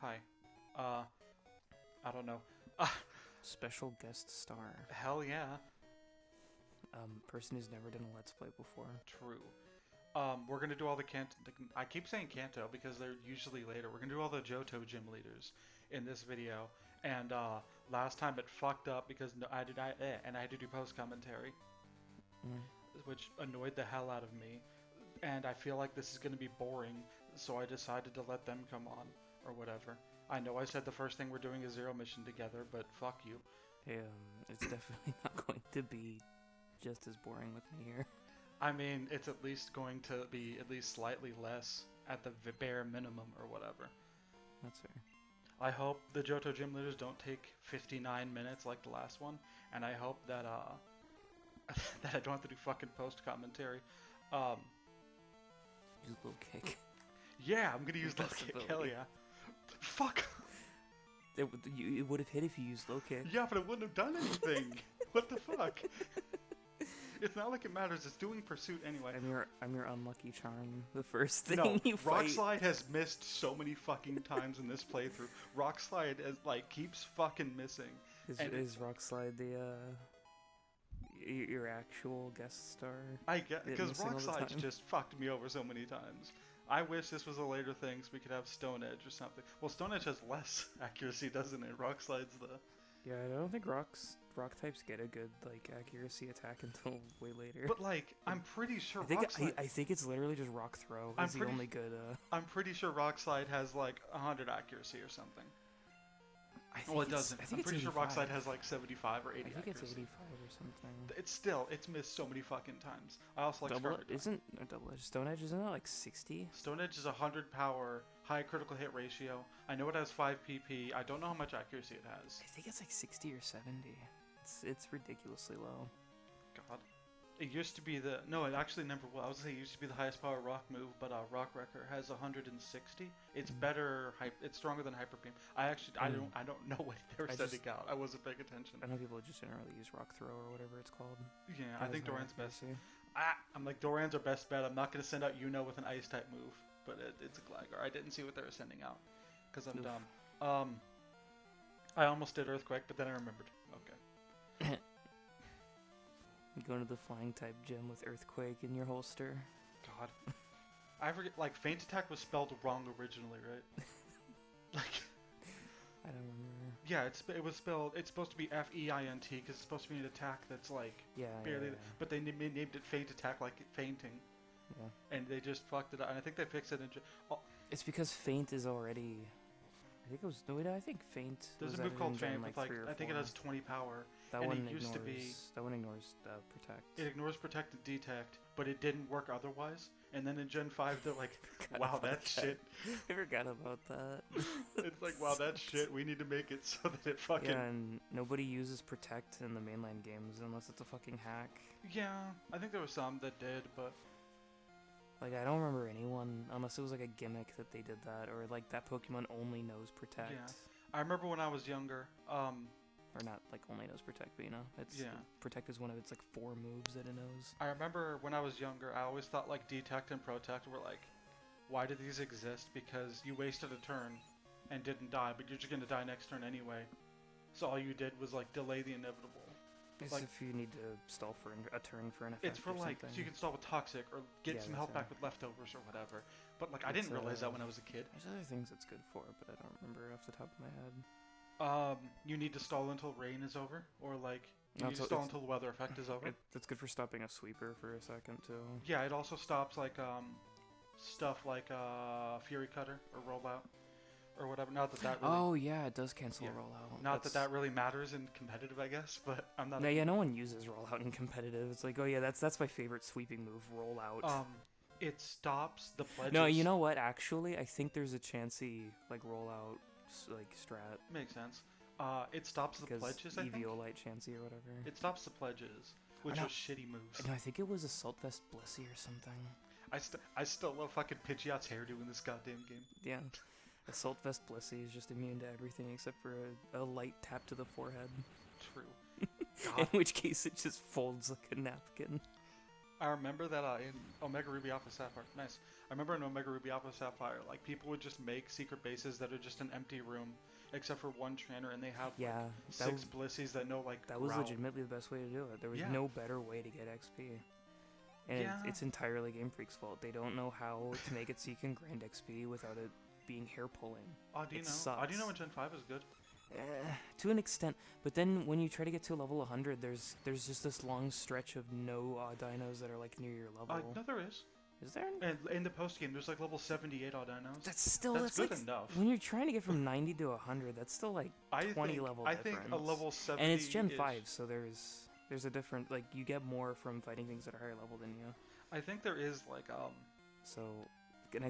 Hi. I don't know. Special guest star. Hell yeah. Person who's never done a Let's Play before. True. We're gonna do all the Kanto. I keep saying Kanto because they're usually later. We're gonna do all the Johto gym leaders in this video. And last time it fucked up because I had to do post commentary, which annoyed the hell out of me. And I feel like this is gonna be boring, so I decided to let them come on or whatever. I know I said the first thing we're doing is Zero Mission together, but fuck you. It's definitely not going to be just as boring with me here. I mean, it's at least going to be at least slightly less at the bare minimum or whatever. That's fair. I hope the Johto gym leaders don't take 59 minutes like the last one, and I hope that that I don't have to do fucking post commentary. Use a little kick. Yeah, I'm gonna use low kick. Hell yeah. Fuck. It would have hit if you used low kick. Yeah, but it wouldn't have done anything. What the fuck? It's not like it matters. It's doing pursuit anyway. I'm your unlucky charm. The first thing No, you fight. Rock Slide has missed so many fucking times in this playthrough. Rock Slide is keeps fucking missing. Is Rock Slide the your actual guest star? I get because Rock Slide's just fucked me over so many times. I wish this was a later thing so we could have Stone Edge or something. Well, Stone Edge has less accuracy, doesn't it? Rock Slide's the... Yeah, I don't think rock types get a good accuracy attack until way later. But I'm pretty sure I think it's literally just Rock Throw. Is the only good. I'm pretty sure Rock Slide has 100 accuracy or something. Well, it doesn't. I'm pretty sure Rock Slide has 75 or 80 I think accuracy. It's 85 or something. It's missed so many fucking times. I also like Double Edge. Stone Edge isn't it 60? Stone Edge is 100 power, high critical hit ratio. I know it has 5 PP. I don't know how much accuracy it has. I think it's 60 or 70. It's ridiculously low. God. It used to be the... No, it actually never was. I was going to say it used to be the highest power rock move, but Rock Wrecker has 160. It's better... It's stronger than Hyper Beam. I don't know what they were sending out. I wasn't paying attention. I know people just generally use Rock Throw or whatever it's called. Yeah, I think Doran's best. I'm like, Doran's our best bet. I'm not going to send out Yuno with an Ice-type move, but it's a Gligar. I didn't see what they were sending out, because I'm dumb. I almost did Earthquake, but then I remembered. Okay. Go into the flying type gym with Earthquake in your holster. God. I forget, Feint Attack was spelled wrong originally, right? I don't remember. Yeah, it was spelled, it's supposed to be F-E-I-N-T, because it's supposed to be an attack that's barely, yeah. But they named it Feint Attack like fainting. Yeah. And they just fucked it up, and I think they fixed it in... It's because Feint is already... I think it was... No, I think Feint... There's a move called Feint with I think it has 20 power. That one ignores Protect. It ignores Protect and Detect, but it didn't work otherwise. And then in Gen 5, they're like, wow, that shit. I forgot about that. It's like, wow, that shit. We need to make it so that it fucking... Yeah, and nobody uses Protect in the mainline games unless it's a fucking hack. Yeah, I think there were some that did, but... I don't remember anyone, unless it was a gimmick that they did that, or that Pokemon only knows Protect. Yeah. I remember when I was younger, or not only knows Protect, but Protect is one of its 4 moves that it knows. I remember when I was younger, I always thought Detect and Protect were why do these exist? Because you wasted a turn and didn't die, but you're just gonna die next turn anyway. So all you did was delay the inevitable. It's if you need to stall for a turn for an effect. It's for so you can stall with Toxic or get some health back with leftovers or whatever. But I didn't realize that when I was a kid. There's other things it's good for, but I don't remember off the top of my head. You need to stall until rain is over, or you need to stall until the weather effect is over. It's good for stopping a sweeper for a second too. Yeah, it also stops stuff like Fury Cutter or Rollout. Or whatever. Not that really... Oh yeah, it does cancel a rollout. Not that really matters in competitive, I guess, but I'm not... No one uses rollout in competitive. It's oh yeah, that's my favorite sweeping move, rollout. It stops the pledges... No, you know what, actually, I think there's a chancey, rollout, strat. Makes sense. It stops the pledges, I think? Eviolite chancey or whatever. It stops the pledges, which was shitty moves. No, I think it was Assault Vest Blissey or something. I still love fucking Pidgeot's hairdo in this goddamn game. Yeah. Assault Vest Blissey is just immune to everything except for a light tap to the forehead. True. In which case it just folds like a napkin. I remember that in Omega Ruby Alpha Sapphire. Nice. I remember in Omega Ruby Alpha Sapphire, like people would just make secret bases that are just an empty room, except for one trainer, and they have like Yeah, six blissies that know like that was growl. legitimately the best way to do it. There was Yeah. no better way to get XP. And Yeah. it's entirely Game Freak's fault. They don't know how to make it so you can grind XP without it being hair pulling. Audino. It sucks. Audino in Gen 5 is good. To an extent, but then when you try to get to level 100, there's just this long stretch of no dinos that are like near your level. No, there is. Is there? And in the post game, there's like level 78 Audinos. That's good like, enough. When you're trying to get from 90 to 100, that's still like 20 level I difference. think a level 70 and it's Gen is, 5, so there's a different, like, you get more from fighting things that are higher level than you. I think there is like So, and I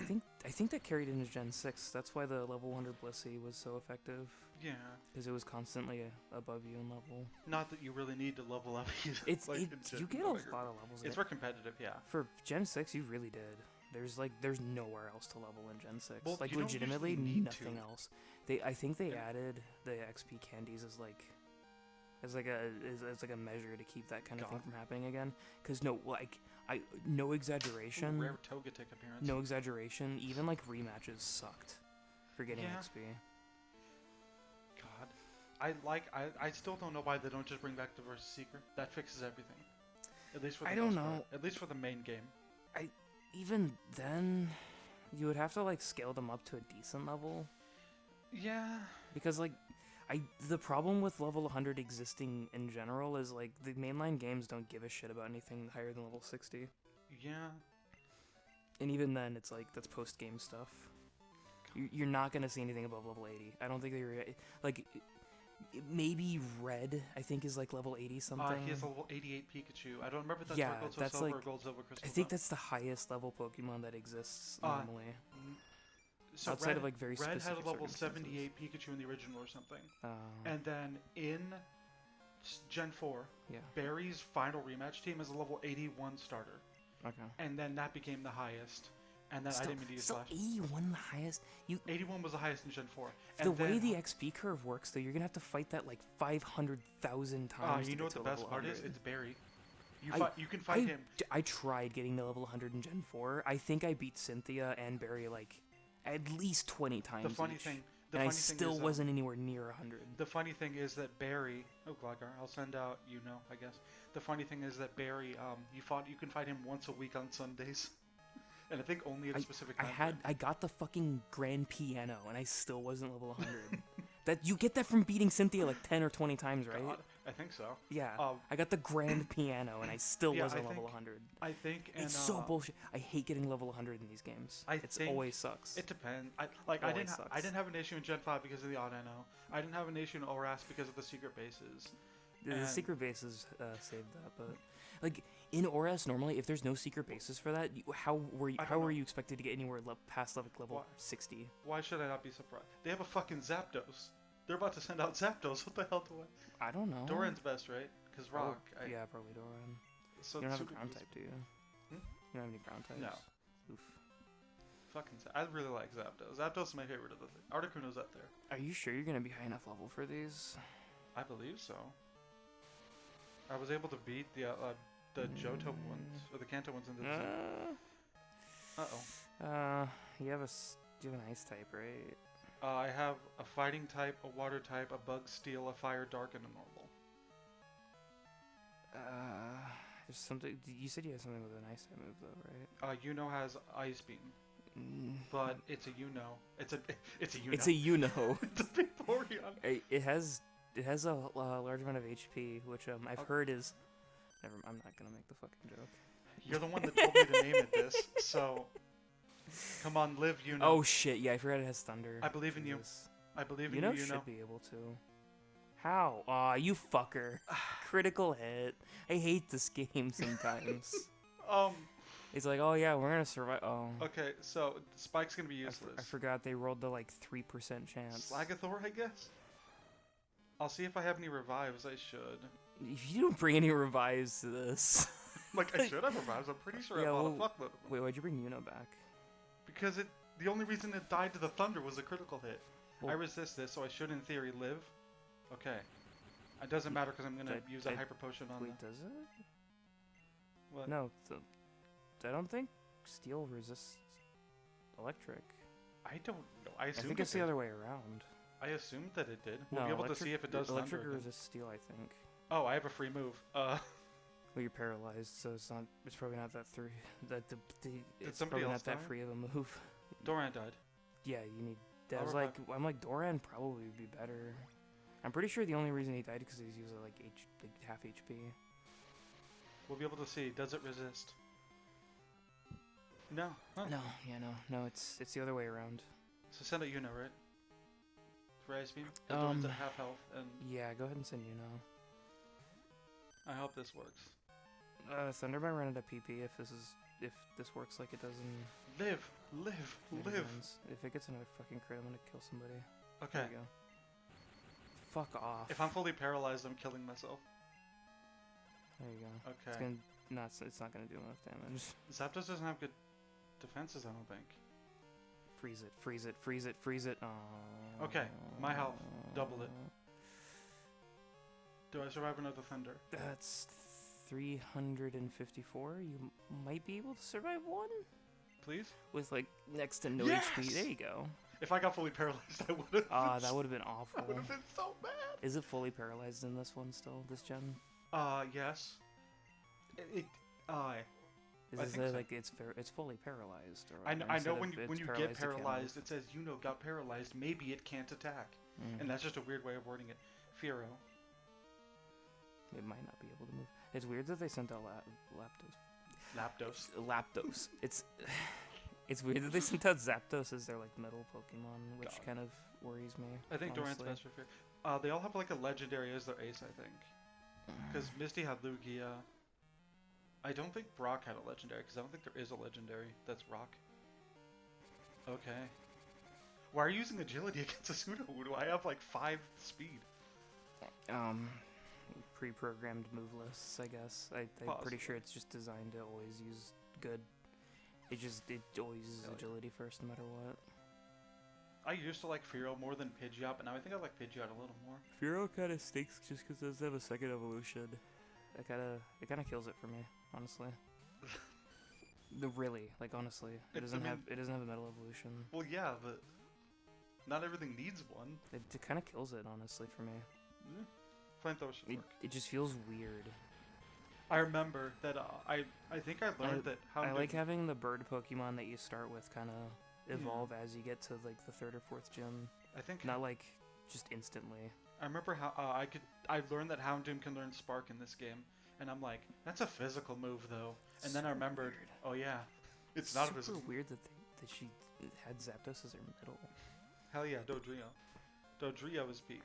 think that carried into Gen 6. That's why the level 100 Blissey was so effective. Yeah. Because it was constantly above you in level. Not that you really need to level up either. It's like you get a lot of levels. It's for competitive, yeah. For Gen 6, you really did. There's nowhere else to level in Gen 6. Well, like you don't legitimately usually need nothing to. else. I think they added the XP candies as like a measure to keep that kind of thing from happening again. Cause no exaggeration. Rare Togetic appearance. No exaggeration. Even like rematches sucked for getting XP. God, I still don't know why they don't just bring back the versus seeker. That fixes everything. At least for the most part. At least for the main game. Even then, you would have to like scale them up to a decent level. Yeah. Because like, the problem with level 100 existing in general is like the mainline games don't give a shit about anything higher than level 60. Yeah. And even then, it's like that's post game stuff. You're not gonna see anything above level 80. I don't think they're like. Maybe Red, I think, is like level 80 something. He has a level 88 Pikachu. I don't remember if that's Gold that's Silver like, or Gold Silver Crystal. I think that's the highest level Pokemon that exists normally. So outside of like very Red specific had a level circumstances. 78 Pikachu in the original or something. And then in Gen 4, Barry's final rematch team is a level 81 starter. Okay. And then that became the highest. And then I didn't mean to use still slash. 81 the highest? 81 was the highest in Gen 4. The way the XP curve works, though, you're going to have to fight that like 500,000 times. You know what the best part is? It's Barry. You can fight him. I tried getting to level 100 in Gen 4. I think I beat Cynthia and Barry like at least 20 times The funny each. thing And I is, still wasn't anywhere near 100. The funny thing is that Barry... Oh, Gligar. I'll send out, I guess. The funny thing is that Barry, you can fight him once a week on Sundays. And I think only at a specific time. I got the fucking grand piano, and I still wasn't level 100. That you get that from beating Cynthia like 10 or 20 times, right? God, I think so. Yeah. I got the grand piano, and I still wasn't level 100. I think, and it's so bullshit. I hate getting level 100 in these games. It always sucks. It depends. I didn't have an issue in Gen 5 because of the Audino. I didn't have an issue in ORAS because of the secret bases. The secret bases saved that, but like in ORAS normally, if there's no secret bases for that, how were you expected to get anywhere past level 60? Why should I not be surprised? They have a fucking Zapdos. They're about to send out Zapdos. What the hell do I? I don't know. Doran's best, right? Because Rock. Yeah, probably Doran. So you don't have a ground type, do you? Hmm? You don't have any ground types. No. Oof. Fucking. I really like Zapdos. Zapdos is my favorite of the thing. Articuno's up there. Are you sure you're gonna be high enough level for these? I believe so. I was able to beat the Johto ones or the Kanto ones in the. You have an ice type, right? I have a fighting type, a water type, a bug steel, a fire dark, and a normal. There's something. You said you had something with an ice type move, though, right? Yuno has ice beam, but it's a Yuno. It's a Yuno. It's a Yuno. It's a Vaporeon. It has a large amount of HP, which I've heard is. Never. I'm not gonna make the fucking joke. You're the one that told me to name it this, so. Come on, live, Yuno. Oh shit! Yeah, I forgot it has thunder. I believe in you. I believe in you. Yuno Should be able to. How? Aw, you fucker. Critical hit. I hate this game sometimes. It's like, oh yeah, we're gonna survive. Oh. Okay, so Spike's gonna be useless. I forgot they rolled the like 3% chance. Slagathor, I guess. I'll see if I have any revives. I should. If you don't bring any revives to this. Like I should have revives. I'm pretty sure I bought a fuckload of them. Wait, why'd you bring Yuno back? Because the only reason it died to the thunder was a critical hit. Well, I resist this, so I should in theory live. Okay. It doesn't matter because I'm gonna use a hyper potion on. Wait, does it? What? No, I don't think steel resists electric. I don't know. I I assumed think it it's the did. other way around. I assumed that it did. We'll No, be able to see if it does electric thunder again. resists steel, I think. Oh, I have a free move. Well, you're paralyzed, so it's not. It's probably not that three. It's somebody probably else not that die? free of a move. Doran died. Yeah, you need. I'll I'm like Doran probably would be better. I'm pretty sure the only reason he died because he was using like half HP. We'll be able to see. Does it resist? No. Huh. No. It's the other way around. So send it Yuno, right? For Ice Beam? The Doran's at half health, and Yeah, go ahead and send I hope this works. Thunder might run out of PP if this works like it does in Live! Zones. If it gets another fucking crit, I'm gonna kill somebody. Okay. There you go. Fuck off. If I'm fully paralyzed, I'm killing myself. There you go. Okay. It's not gonna do enough damage. Zapdos doesn't have good defenses, I don't think. Freeze it. Okay, my health. Double it. Do I survive another thunder? That's 354. You might be able to survive one Please? with like next to no Yes! HP. There you go. If I got fully paralyzed, I would have. That would have been awful. That would have been so bad. Is it fully paralyzed in this one still? This gen? Yes. Is I Is think it so. like it's fully paralyzed? Or I instead know of when it's you get it can't paralyzed, move? it says Yuno got paralyzed. Maybe it can't attack, Mm. and that's just a weird way of wording it. Firo. It might not be able to move. It's weird that they sent out Lapdos. Lapdos. It's weird that they sent out Zapdos as their like metal Pokemon, which God. kind of worries me. I think Doran's honestly. best for Fear. They all have like a legendary as their ace, I think. Because Misty had Lugia. I don't think Brock had a legendary, because I don't think there is a legendary that's rock. Okay. Why are you using agility against a Sudowoodo? Do I have like 5 speed? Pre-programmed move lists, I guess. I'm pretty sure it's just designed to always use good. It always uses agility first, no matter what. I used to like Firo more than Pidgeot, but now I think I like Pidgeot a little more. Firo kind of stinks just because it doesn't have a second evolution. It kind of kills it for me, honestly. Honestly, it doesn't have a metal evolution. Well, yeah, but not everything needs one. It kind of kills it, honestly, for me. Flamethrower should work. It just feels weird. I remember that I think I learned that how I like having the bird Pokemon that you start with kind of evolve as you get to like the 3rd or 4th gym. I think Not like just instantly. I remember how I learned that Houndoom can learn Spark in this game, and I'm like, that's a physical move though. And then I remembered, oh yeah, it's not a physical. Super weird that she had Zapdos as her middle. Hell yeah, Dodrio. Dodrio is peak.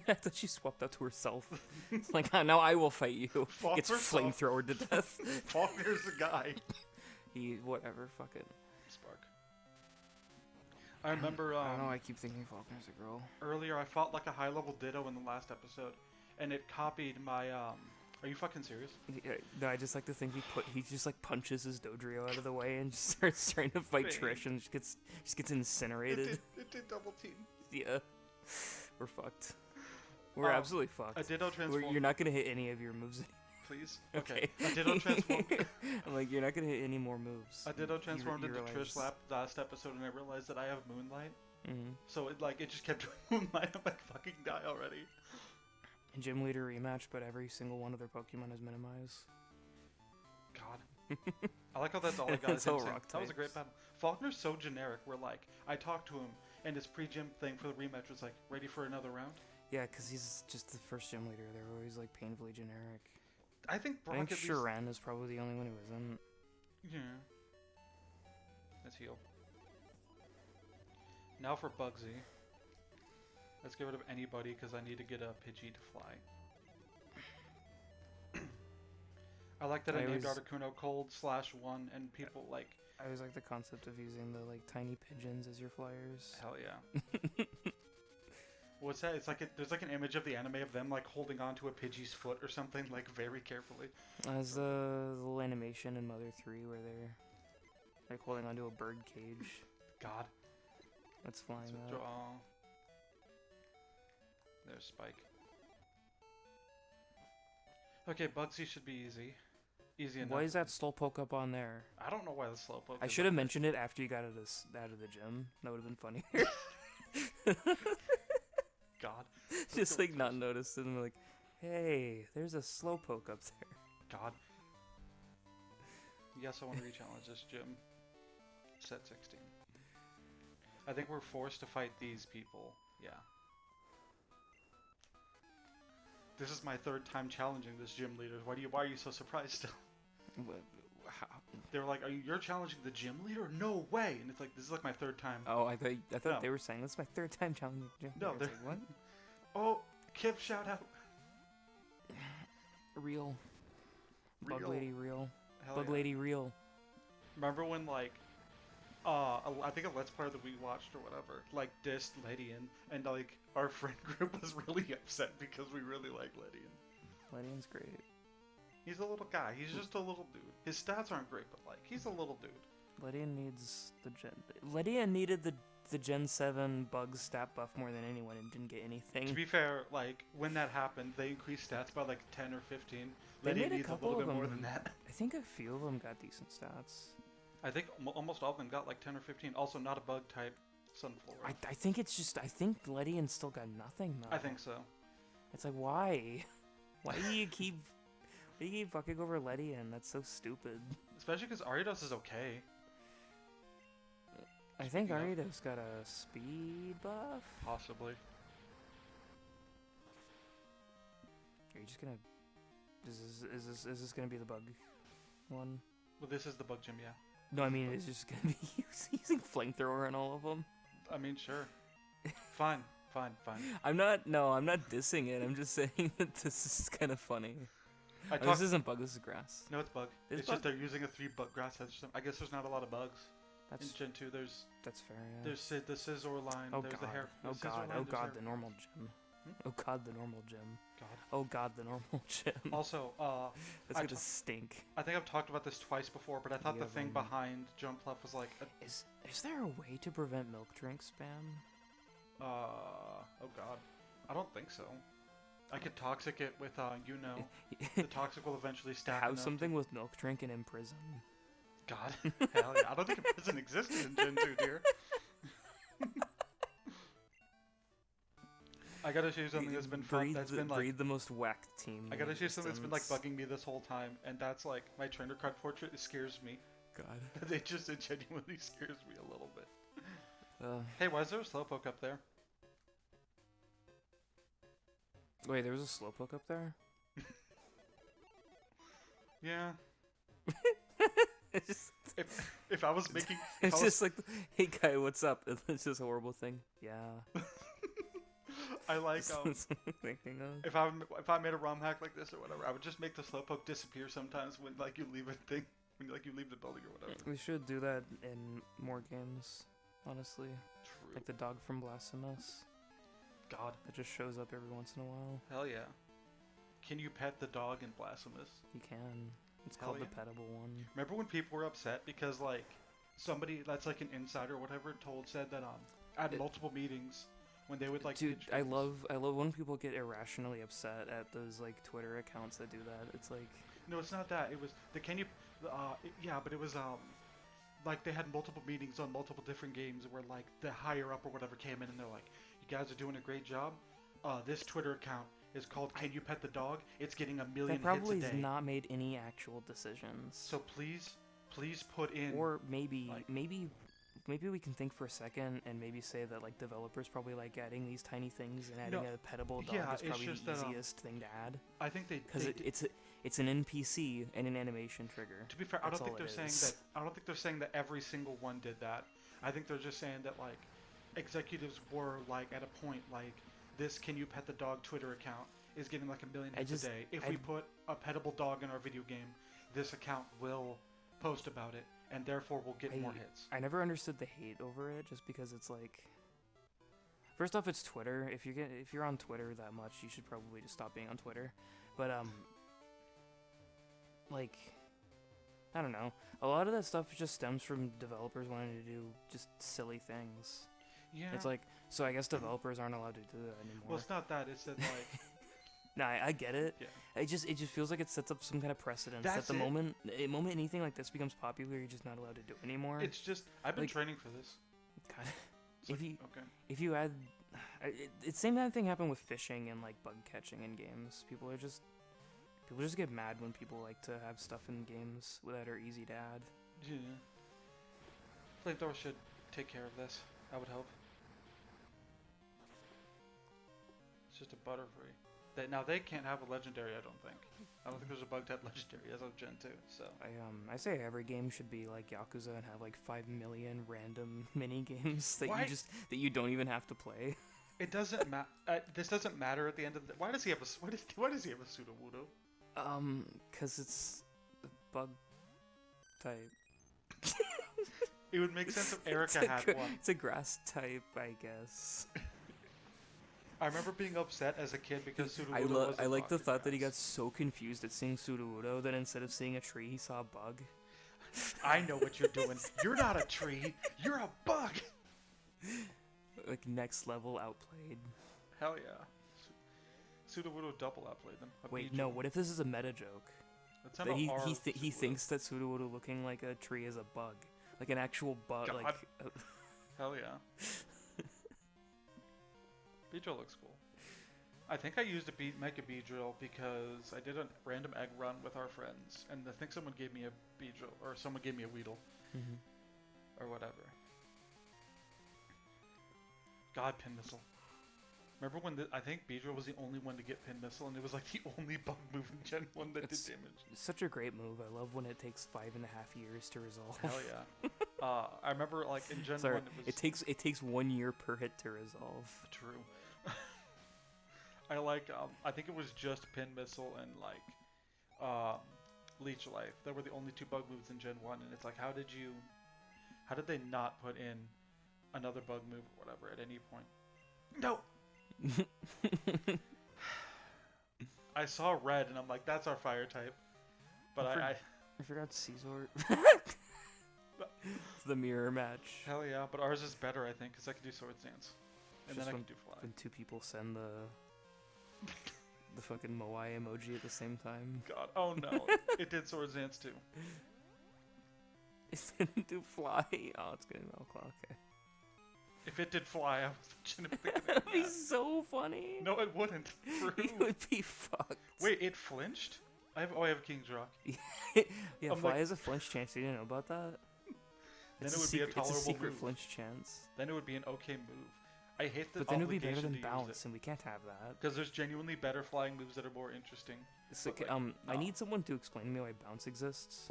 I thought she swapped out to herself. It's like, now I will fight you. Gets herself. flamethrowered to death. Faulkner's the guy. Whatever, fuck it. Spark. I remember. I don't know. I keep thinking Faulkner's a girl. Earlier, I fought like a high-level Ditto in the last episode, and it copied my. Are you fucking serious? Yeah, no, I just like to think he just like punches his Dodrio out of the way and just starts trying to fight Trish and just gets incinerated. It did double team. Yeah, we're fucked. We're absolutely fucked. A Ditto transform. You're not gonna hit any of your moves. Please. Okay. A Ditto transform. I'm like, you're not gonna hit any more moves. A Ditto transformed into realize- Trish last episode, and I realized that I have Moonlight. Mm-hmm. So it just kept doing Moonlight. I'm like, fucking die already. Gym leader rematch, but every single one of their Pokemon is minimized. God. I like how that's all I got. It's all Insane. rock That was a great types. battle. Faulkner's so generic. Where like I talked to him, and his pre-gym thing for the rematch was like, ready for another round. Yeah, because he's just the first gym leader. They're always like painfully generic. I think Brock I think at least. Sharan is probably the only one who isn't. Yeah. Let's heal. Now for Bugsy. Let's get rid of anybody because I need to get a Pidgey to fly. I like that I named Articuno Cold/1 and people like. I always like the concept of using the like tiny pigeons as your flyers. Hell yeah. What's that? It's like there's like an image of the anime of them like holding onto a Pidgey's foot or something like very carefully. As the little animation in Mother 3 where they're like holding onto a bird cage. God. That's flying So, up. there's Spike. Okay, Bugsy should be easy. Easy enough. Why is that slowpoke up on there? I don't know why the slowpoke. I is should have up there. mentioned it after you got out of the gym. That would have been funny. God. Just like not noticed and like, hey, there's a slowpoke up there. God. Yes, I want to re-challenge this gym. Set 16. I think we're forced to fight these people. Yeah. This is my third time challenging this gym leader. Why are you so surprised still? How? They were like, you're challenging the gym leader? No way! And it's like, this is like my third time. Oh, I thought No. they were saying this is my third time challenging the gym. No, It's they're... like, what? Oh, Kip, shout out. Real. Bug Real. lady real. Hell Bug yeah. lady real. Remember when, like, I think a Let's Player that we watched or whatever, like, dissed Ledian, and, like, our friend group was really upset because we really like Ledian. Ledian's great. He's a little guy. He's just a little dude. His stats aren't great, but, like, he's a little dude. Ledian needs the gen. Ledian needed the Gen 7 bug stat buff more than anyone and didn't get anything. To be fair, like, when that happened, they increased stats by, like, 10 or 15. They Ledian made a needs a couple little of bit more them. than that. I think a few of them got decent stats. I think almost all of them got, like, 10 or 15. Also, not a bug type Sunflora. I think it's just, I think Ledian still got nothing though. I think so. It's like, why? Why do you keep fucking over Ledian? That's so stupid. Especially because Ariados is okay. I think Speaking of- Ariados got a speed buff. Possibly. Are you just gonna... Is this gonna be the bug one? Well, this is the bug gym, yeah. No, I mean, it's just gonna be using flamethrower on all of them. I mean, sure. Fine. I'm not dissing it. I'm just saying that this is kind of funny. This isn't bug, this is grass. No, it's bug. It's just they're using a 3-bug grass head system. I guess there's not a lot of bugs. In Gen 2, That's fair, yeah. there's the Scizor line, Oh there's god, the hair. oh Scizor god, line, oh there's god, hair- the normal gym. Hmm? Oh god, the normal gym. God. Oh god, the normal gym. Also, That's I gonna ta- stink. I think I've talked about this twice before, but I thought Yeah, the thing behind Jump Left was like, Is there a way to prevent milk drink spam? oh god. I don't think so. I could toxic it with, the toxic will eventually stack Have enough something with milk drink and imprison. God. Hell yeah. I don't think a prison existed in Gen 2, dear. I gotta show you something that's been fun. That's been like. breed the most whacked team. I gotta show you something that's been like existence. bugging me this whole time, and that's like my trainer card portrait. It scares me. God. It genuinely scares me a little bit. Uh, Hey, why is there a slowpoke up there? wait, there was a slowpoke up there. Yeah. It's just, If I was making, it's just like, hey guy, what's up? It's just a horrible thing. Yeah. I like That's what I'm thinking of. if I made a ROM hack like this or whatever, I would just make the slowpoke disappear sometimes when like you leave a thing, when like you leave the building or whatever. We should do that in more games, honestly. True. Like the dog from Blasphemous. God. That just shows up every once in a while. Hell yeah. Can you pet the dog in Blasphemous? You can. It's Hell called yeah. the petable one. Remember when people were upset because like somebody that's like an insider or whatever said that at multiple meetings when they would like Dude, pitch I games- love when people get irrationally upset at those like Twitter accounts that do that. It's like, No, it's not that. It was the can you yeah, but it was like they had multiple meetings on multiple different games where like the higher up or whatever came in and they're like, "You guys are doing a great job. This Twitter account is called Can You Pet the Dog? It's getting 1 million that probably hits a has day. not made any actual decisions. So please put in Or maybe like- maybe we can think for a second and maybe say that like developers probably like adding these tiny things and adding No, a petable dog yeah, is it's probably just the that, easiest thing to add I think because they did- it's an NPC and an animation trigger. To be fair, I That's don't think all they're it saying is. that. I don't think they're saying that every single one did that. I think they're just saying that like executives were like at a point like this Can You Pet the Dog Twitter account is getting like 1 million hits a day. If we put a petable dog in our video game, this account will post about it and therefore we'll get more hits. I never understood the hate over it just because it's like, first off, it's Twitter. If you're on Twitter that much, you should probably just stop being on Twitter. But like, I don't know. A lot of that stuff just stems from developers wanting to do just silly things. Yeah. It's like, so I guess developers aren't allowed to do that anymore. Well, it's not that. It's that like Nah, I get it. Yeah. It just feels like it sets up some kind of precedence. That's that the it. moment anything like this becomes popular, you're just not allowed to do it anymore. It's just I've been Like- training for this. God, It's if like, you okay. if you add, it's same kind of thing happened with fishing and like bug catching in games. People just get mad when people like to have stuff in games that are easy to add. Yeah. Flamethrower should take care of this. I would hope. It's just a butterfree. Now they can't have a legendary. I don't think. I don't think there's a bug type legendary as of Gen 2. So I say every game should be like Yakuza and have like 5 million random mini games that Why? you don't even have to play. it doesn't matter. This doesn't matter at the end of the. Why does he have a? Why does he have a pseudo Wudo? 'Cause it's a bug type. It would make sense if Erica had one. It's a grass type, I guess. I remember being upset as a kid because Sudowoodo was I like the rocket thought that he got grass. so confused at seeing Sudowoodo that instead of seeing a tree, he saw a bug. I know what you're doing. You're not a tree. You're a bug. Like next level outplayed. Hell yeah. Sudowoodo double outplayed them. A Wait, Beedrill. no. What if this is a meta joke? That's not That he Sudowoodo. thinks that Sudowoodo looking like a tree is a bug, like an actual bug. God. Like Hell yeah. Beedrill looks cool. I think I used make a Beedrill because I did a random egg run with our friends, and I think someone gave me a Beedrill, or someone gave me a Weedle, or whatever. God, Pin Missile. Remember when I think Beedrill was the only one to get Pin Missile, and it was like the only bug move in Gen 1 that It's- did damage. It's such a great move. I love when it takes 5.5 years to resolve. Hell yeah. I remember like in Gen Sorry, 1 it was it takes 1 year per hit to resolve. true. I think it was just Pin Missile and like Leech Life. That were the only two bug moves in Gen 1, and it's like how did they not put in another bug move or whatever at any point? No. I saw red and I'm like, that's our fire type. But I forgot Caesar. It's the mirror match. hell yeah, but ours is better I think because I can do Swords Dance, and Just then I when- can do Fly. When two people send the fucking Moai emoji at the same time. God, oh no, it did Swords Dance too. It didn't do fly. Oh, it's gonna Melclaw. Okay. If it did Fly, I was legitimately That'd gonna be so funny. No, it wouldn't. For It who? would be fucked. Wait, it flinched? I have King's Rock. Yeah, I'm fly like- has a flinch chance. You didn't know about that? Then It's it would be a secret, tolerable It's a secret move. flinch chance. Then it would be an okay move. I hate the But then it would be better obligation than to use bounce, and we can't have that. because there's genuinely better flying moves that are more interesting. So, But, like, I no. need someone to explain to me why bounce exists.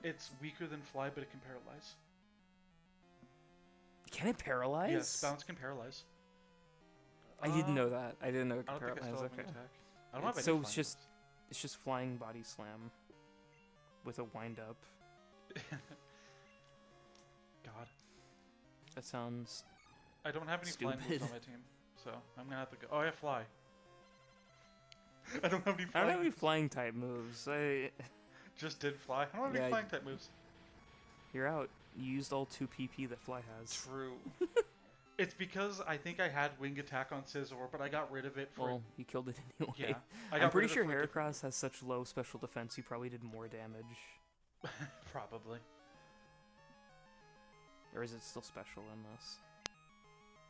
It's weaker than Fly, but it can paralyze. Can it paralyze? Yes, bounce can paralyze. I didn't know that. I didn't know it I could don't think I paralyze. still have Okay. an attack. I don't have any So flying it's just moves. it's just flying body slam with a wind up. God, That sounds I don't have any flying moves Stupid. on my team, so I'm gonna have to go. Oh, I have Fly. I don't have any I flying. don't have any flying type moves. Just did Fly. I don't have any Yeah, flying type moves. You're out. You used all 2 PP that Fly has. True. It's because I think I had Wing Attack on Scizor, but I got rid of it for. Well, you killed it anyway. Yeah, I'm pretty sure it for Heracross has such low special defense, you probably did more damage. Probably. Or is it still special in this?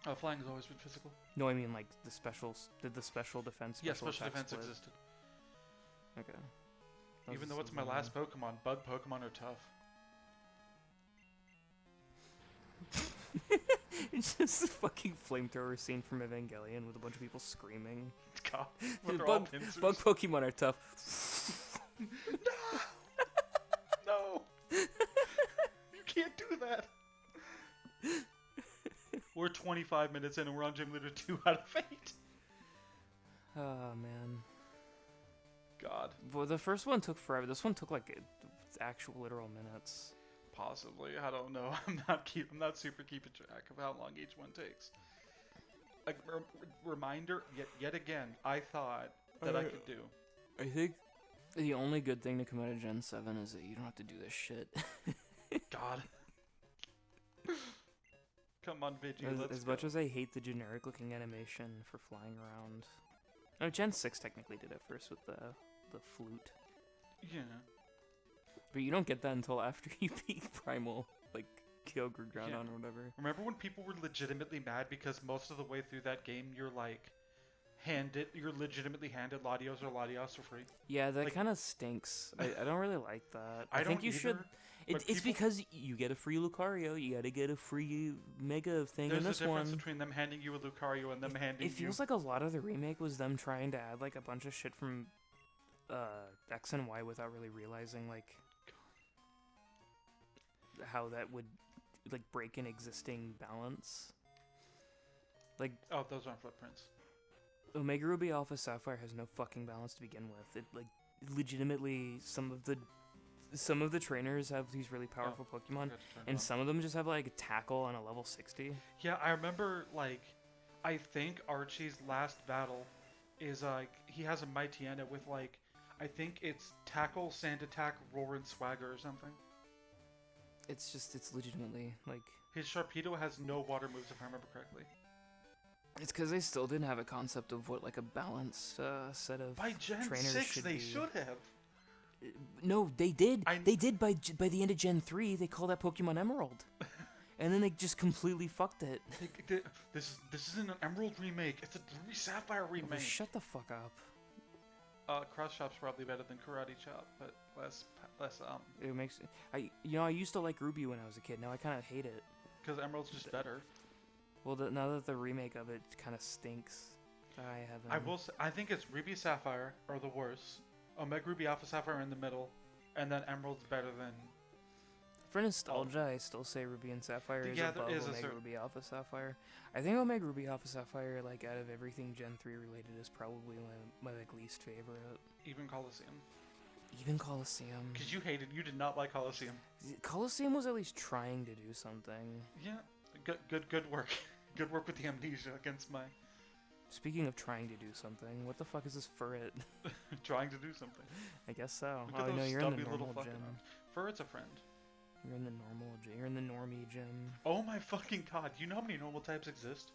Oh, flying has always been physical. No, I mean like the specials. Did the special defense? Yeah, special attack defense split? existed. Okay. Even though it's my last Pokemon, bug Pokemon are tough. It's just a fucking flamethrower scene from Evangelion with a bunch of people screaming. God, but they're all pincers. Bug Pokemon are tough. No! You can't do that! We're 25 minutes in and we're on Gym Leader 2 out of 8. Oh man. God. Well, the first one took forever. This one took like actual literal minutes. Possibly. I don't know. I'm not super keeping track of how long each one takes. A reminder, yet again, I thought that I could do. I think the only good thing to come out of Gen 7 is that you don't have to do this shit. God. Come on, Vigi. As much as I hate the generic looking animation for flying around, Oh, Gen 6 technically did it first with the flute. Yeah. But you don't get that until after you beat Primal, like Kyogre Groudon or whatever. Remember when people were legitimately mad because most of the way through that game you're legitimately handed Latios or Latios for free? Yeah, that Like, kind of stinks. I don't really like that. I think don't you should. either, It's people- because you get a free Lucario, you gotta get a free Mega thing in There's a this difference one. between them handing you a Lucario and them handing It feels like a lot of the remake was them trying to add like a bunch of shit from X and Y without really realizing like how that would like break an existing balance. Like Oh, those aren't footprints. Omega Ruby Alpha Sapphire has no fucking balance to begin with. It like legitimately some of the trainers have these really powerful Pokemon, and some of them just have like tackle on a level 60. Yeah, I remember, like, I think Archie's last battle is, like, he has a Mightyena with, like, I think it's Tackle, Sand Attack, Roar, and Swagger or something. It's legitimately like His Sharpedo has no water moves, if I remember correctly. it's because they still didn't have a concept of what like a balanced set of By Gen trainers 6, should they be. should have. No, they did. They did by the end of Gen 3. They called that Pokemon Emerald, and then they just completely fucked it. This isn't an Emerald remake. It's a Ruby Sapphire remake. Well, shut the fuck up. Cross Chop's probably better than Karate Chop, but less. It makes I used to like Ruby when I was a kid. Now I kind of hate it. Because Emerald's just better. Well, now that the remake of it kind of stinks, I think it's Ruby Sapphire are the worst. Omega Ruby Alpha Sapphire in the middle, and then Emerald's better than. For nostalgia, I still say Ruby and Sapphire is Yeah, above there is Omega Ruby Alpha Sapphire. I think Omega Ruby Alpha Sapphire, like out of everything Gen 3 related, is probably my like least favorite. Even Coliseum. Even Coliseum. Because you did not like Coliseum. Coliseum was at least trying to do something. Yeah, good work. Good work with the amnesia against my. Speaking of trying to do something, what the fuck is this Furret? Trying to do something. I guess so. Look at Oh, no, those you're in the stubby little normal fucking gym. arms. Furret's a friend. You're in the normal gym. You're in the normie gym. Oh my fucking god! You know how many normal types exist?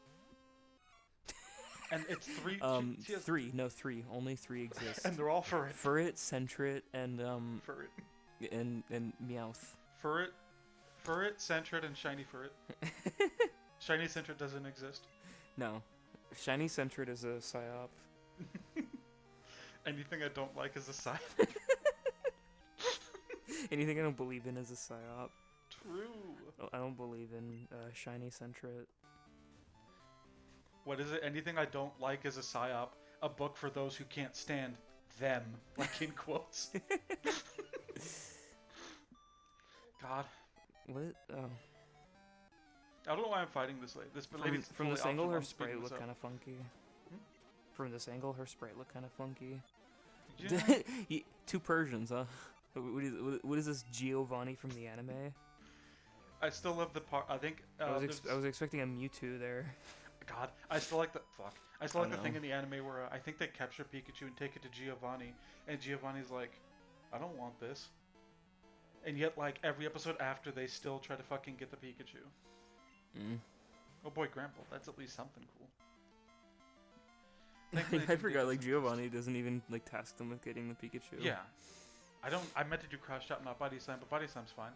And it's three. She has, 3. No, 3. Only 3 exist. and they're all Furret. Furret, Sentret, and Furret. and Meowth. Furret, Sentret, and Shiny Furret. Shiny Sentret doesn't exist. No. Shiny Sentret is a psyop. Anything I don't like is a psyop. Anything I don't believe in is a psyop. True. I don't believe in Shiny Sentret. What is it? Anything I don't like is a psyop. A book for those who can't stand them, like in quotes. God. What? Oh. I don't know why I'm fighting this lady. From this angle, her sprite looked looked kind of funky. From this angle, her sprite looked kind of funky. Yeah. 2 Persians, huh? What is this, Giovanni from the anime? I still love the part. I think. I was expecting a Mewtwo there. God, I still like the fuck. I still like the know. thing in the anime where I think they capture Pikachu and take it to Giovanni, and Giovanni's like, I don't want this. And yet, like every episode after, they still try to fucking get the Pikachu. Oh boy, Grandpa, that's at least something cool. I forgot, like, Giovanni doesn't even, like, task them with getting the Pikachu. Yeah. I meant to do Cross Shot, not Body Slam, but Body Slam's fine.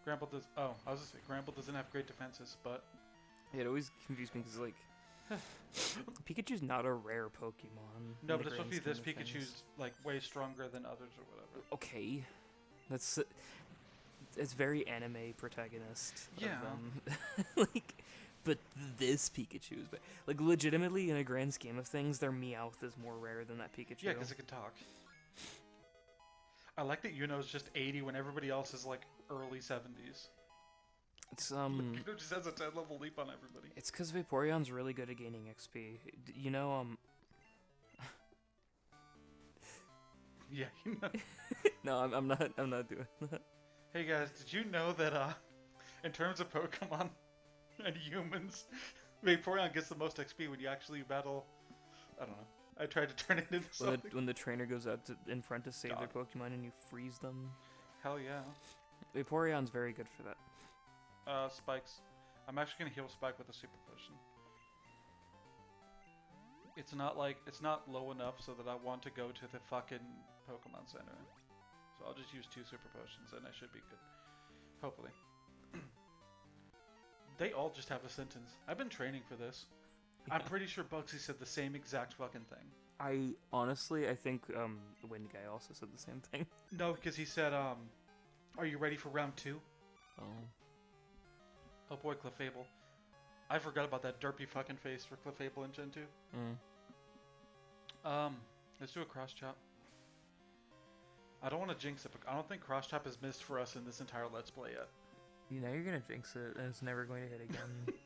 Grandpa does. Oh, I was gonna say, Grandpa doesn't have great defenses, but. Yeah, it always confused me because, like, Pikachu's not a rare Pokemon. No, but it's supposed to be this Pikachu's, like, way stronger than others or whatever. Okay. It's very anime protagonist. Yeah. Like, but this Pikachu is, like, legitimately in a grand scheme of things, their Meowth is more rare than that Pikachu. Yeah, because it can talk. I like that Yuno's just 80 when everybody else is, like, early 70s. It's Yuno just has a 10 level leap on everybody. It's because Vaporeon's really good at gaining XP. You know, Yeah, you know. No, I'm not doing that. Hey guys, did you know that in terms of Pokemon and humans, Vaporeon gets the most XP when you actually battle? I don't know. I tried to turn it into something. When the trainer goes out in front to save their Pokemon and you freeze them. Hell yeah. Vaporeon's very good for that. Spikes. I'm actually gonna heal Spike with a super potion. It's not low enough so that I want to go to the fucking Pokemon Center. So I'll just use 2 super potions and I should be good. Hopefully. They all just have a sentence. I've been training for this. Yeah. I'm pretty sure Bugsy said the same exact fucking thing. I think the Wind Guy also said the same thing. No, because he said, are you ready for round 2? Oh. Oh boy, Clefable. I forgot about that derpy fucking face for Clefable in Gen 2. Let's do a cross chop. I don't want to jinx it, but I don't think cross chop has missed for us in this entire Let's Play yet. You know you're gonna jinx it, and it's never going to hit again.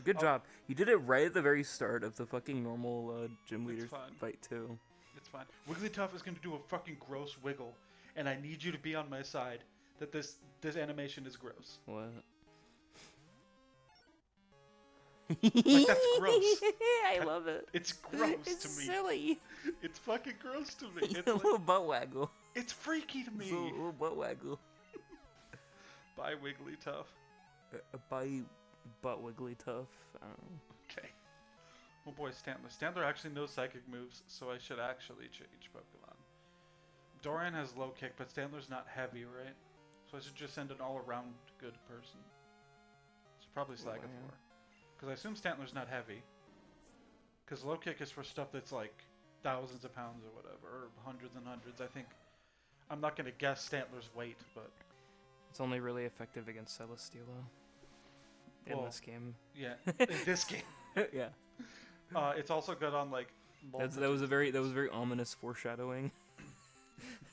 Good job. You did it right at the very start of the fucking normal gym leader fight too. It's fine. Wigglytuff is gonna do a fucking gross wiggle, and I need you to be on my side. That this animation is gross. What? Like, that's gross. I love it. It's gross it's to me. Silly. It's fucking gross to me. It's a little butt waggle. It's freaky to me. It's a little butt waggle. Bye, Wigglytuff. Bye, butt Wigglytuff. Okay. Oh boy, Stantler. Stantler actually knows psychic moves, so I should actually change Pokemon. Dorian has low kick, but Stantler's not heavy, right? So I should just send an all-around good person. So probably Slagathor. Because I assume Stantler's not heavy. Because low kick is for stuff that's like thousands of pounds or whatever, or hundreds and hundreds. I think. I'm not going to guess Stantler's weight, but. It's only really effective against Celesteela. In this game. Yeah, in this game. Yeah. It's also good on like. That was very ominous foreshadowing.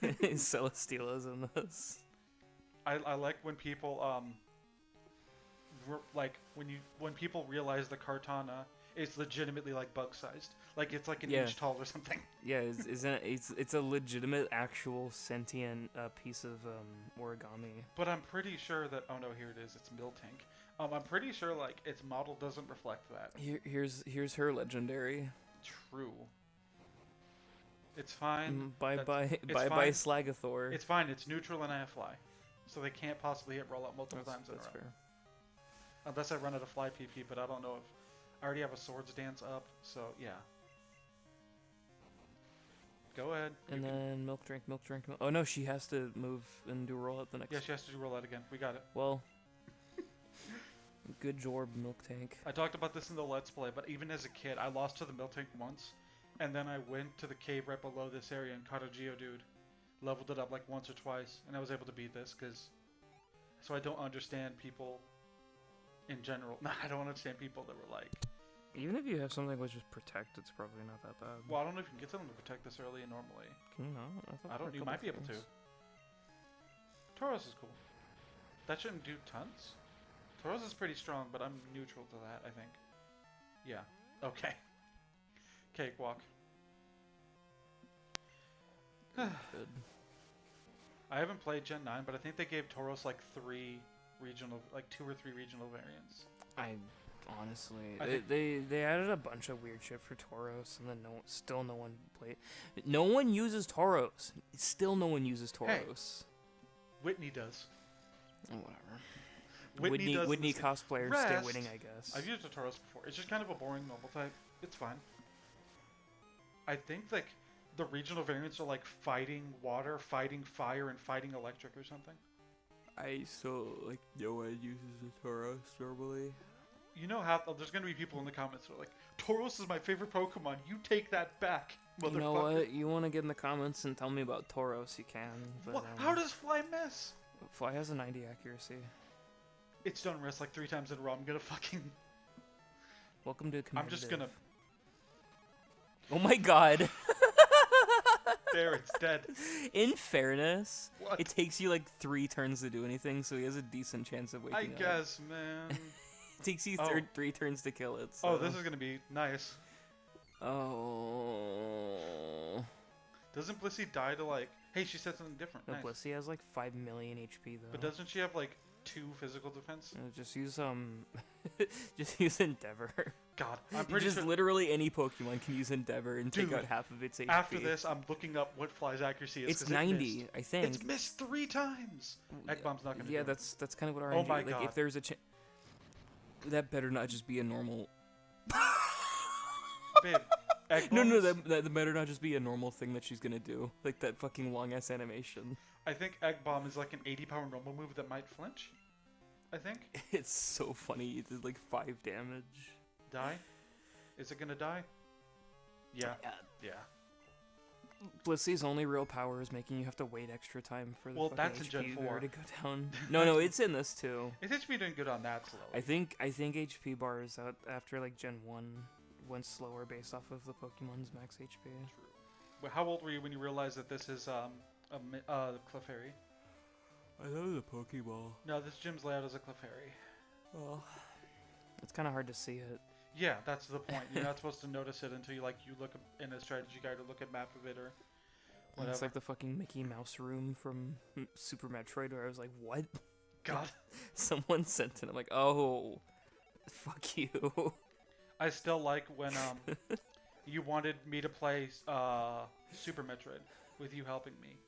Celesteela's in this. I like when people when people realize the Kartana is legitimately like bug sized, like it's like an inch tall or something. Yeah, it's a legitimate, actual sentient piece of origami. But I'm pretty sure that here it is. It's Miltank. I'm pretty sure like its model doesn't reflect that. Here's her legendary. True. It's fine. Bye Slagathor. It's fine. It's neutral and I have fly, so they can't possibly hit roll out multiple times in a row. That's fair. Unless I run out of fly PP, but I don't know if I already have a Swords Dance up, so yeah. Go ahead. And then milk drink. Oh no, she has to move and do roll out the next. Yeah, she has to do roll out again. We got it. Well, good Jorb Milk Tank. I talked about this in the Let's Play, but even as a kid, I lost to the Milk Tank once, and then I went to the cave right below this area and caught a Geodude, leveled it up like once or twice, and I was able to beat this because. So I don't understand people. In general, I don't understand people that were like. Even if you have something which is protect, it's probably not that bad. Well, I don't know if you can get something to protect this early and normally. Can you not? I don't. You might be able to. Tauros is cool. That shouldn't do tons. Tauros is pretty strong, but I'm neutral to that. I think. Yeah. Okay. Cakewalk. Good. I haven't played Gen 9, but I think they gave Tauros like 2 or 3 regional variants. Honestly, they added a bunch of weird shit for Tauros, and then no one played. No one uses Tauros. Still, no one uses Tauros. Hey, Whitney does. Oh, whatever. Whitney cosplayers stay winning, I guess. I've used a Tauros before. It's just kind of a boring normal type. It's fine. I think like the regional variants are like fighting water, fighting fire, and fighting electric or something. No one uses a Tauros normally. You know how there's gonna be people in the comments that are like, Tauros is my favorite Pokemon. You take that back, motherfucker. You know what? You want to get in the comments and tell me about Tauros, you can. But, how does Fly miss? Fly has a 90 accuracy. It's done rest like 3 times in a row. I'm gonna fucking. Welcome to competitive. I'm just gonna. Oh my god. There, it's dead. In fairness, what? It takes you like 3 turns to do anything, so he has a decent chance of waking up. I guess, man. It takes you 3 turns to kill it. So. Oh, this is gonna be nice. Oh. Doesn't Blissey die to like? Hey, she said something different. No, nice. Blissey has like 5 million HP though. But doesn't she have like 2 physical defense? Just use just use Endeavor. God, I'm pretty sure. Literally any Pokemon can use Endeavor and take out half of its HP. After this, I'm looking up what Fly's accuracy is. It's 90, I think. It's missed 3 times. Egg Bomb's not gonna. Yeah, do that's kind of what RNG. Oh my god. If there's a that better not just be a normal. Babe, egg No, bombs. that better not just be a normal thing that she's gonna do, like that fucking long ass animation. I think egg bomb is like an 80-power normal move that might flinch. I think. It's so funny. It does like 5 damage. Die? Is it gonna die? Yeah. Yeah. Blissey's only real power is making you have to wait extra time for the Well, fucking that's in Gen HP 4. bar to go down. No, it's in this too. Is HP doing good on that slowly? I think HP bars out after like Gen 1 went slower based off of the Pokemon's max HP. True. But how old were you when you realized that this is Clefairy? I love the Pokeball. No, this gym's layout is a Clefairy. Well, it's kind of hard to see it. Yeah, that's the point. You're not supposed to notice it until you look in a strategy guide or look at map of it or whatever. It's like the fucking Mickey Mouse room from Super Metroid where I was like, what? God. Someone sent it. I'm like, oh, fuck you. I still like when you wanted me to play Super Metroid with you helping me.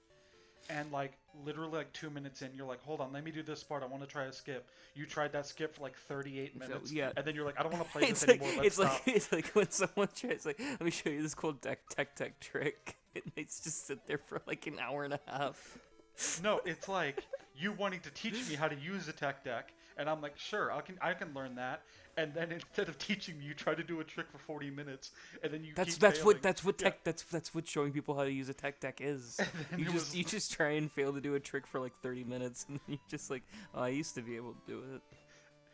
And like literally like 2 minutes in, you're like, hold on, let me do this part. I want to try a skip. You tried that skip for like 38 minutes. Yeah. And then you're like, I don't want to play this like, anymore. Let's stop. It's like when someone tries, like, let me show you this cool tech trick. And they just sit there for like an hour and a half. No, it's like you wanting to teach me how to use a tech deck, and I'm like, sure, I can learn that. And then instead of teaching me, you try to do a trick for 40 minutes, and then you keep failing. That's what showing people how to use a tech deck is. You just try and fail to do a trick for like 30 minutes, and then you're just like, oh, I used to be able to do it.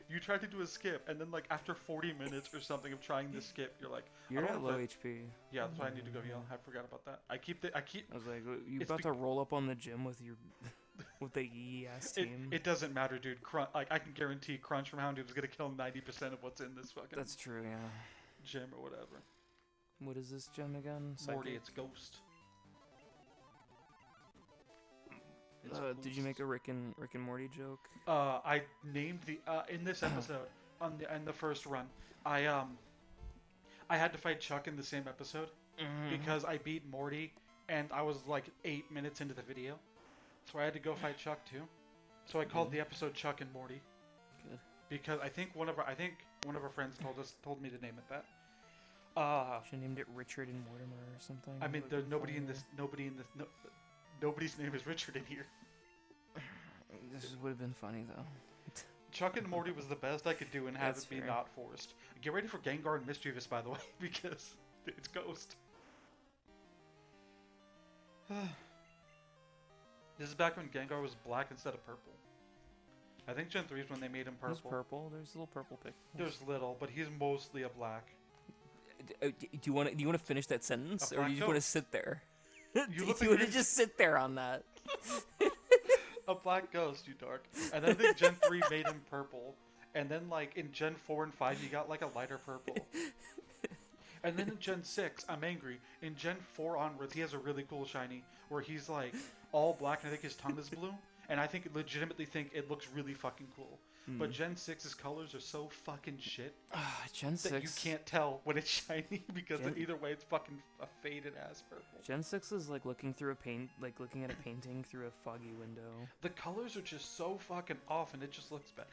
You try to do a skip, and then like after 40 minutes or something of trying this skip, you're like, you're at low HP. Yeah, that's why I need to go heal. I forgot about that. I was like, you about to roll up on the gym with your with the yee ass team. It doesn't matter, dude. Like I can guarantee Crunch from Houndoom is gonna kill 90% of what's in this fucking. That's true, yeah. Gym or whatever. What is this gym again? Morty, it's Ghost. Did you make a Rick and Morty joke? I named the in this episode in the first run. I had to fight Chuck in the same episode because I beat Morty and I was like 8 minutes into the video, so I had to go fight Chuck too. So I called the episode Chuck and Morty. Good. Because I think one of our friends told me to name it that. Should have named it Richard and Mortimer or something. I mean, there's nobody's name is Richard in here. This would have been funny though. Chuck and Morty was the best I could do and have it be not forced. Get ready for Gengar and Mischievous, by the way, because it's Ghost. This is back when Gengar was black instead of purple. I think Gen 3 is when they made him purple. He's purple. There's a little purple pick. There's little, but he's mostly a black. Do you want to finish that sentence, or do you just want to sit there? You want to just sit there on that? A black ghost, you dork. And then I think Gen 3 made him purple. And then like in Gen 4 and 5 he got like a lighter purple. And then in Gen 6, I'm angry. In Gen 4 onwards he has a really cool shiny where he's like all black and I think his tongue is blue. And I legitimately think it looks really fucking cool. But Gen 6's colors are so fucking shit Gen 6 that you can't tell when it's shiny because either way it's fucking a faded ass purple. Gen 6 is like looking at a painting through a foggy window. The colors are just so fucking off and it just looks bad.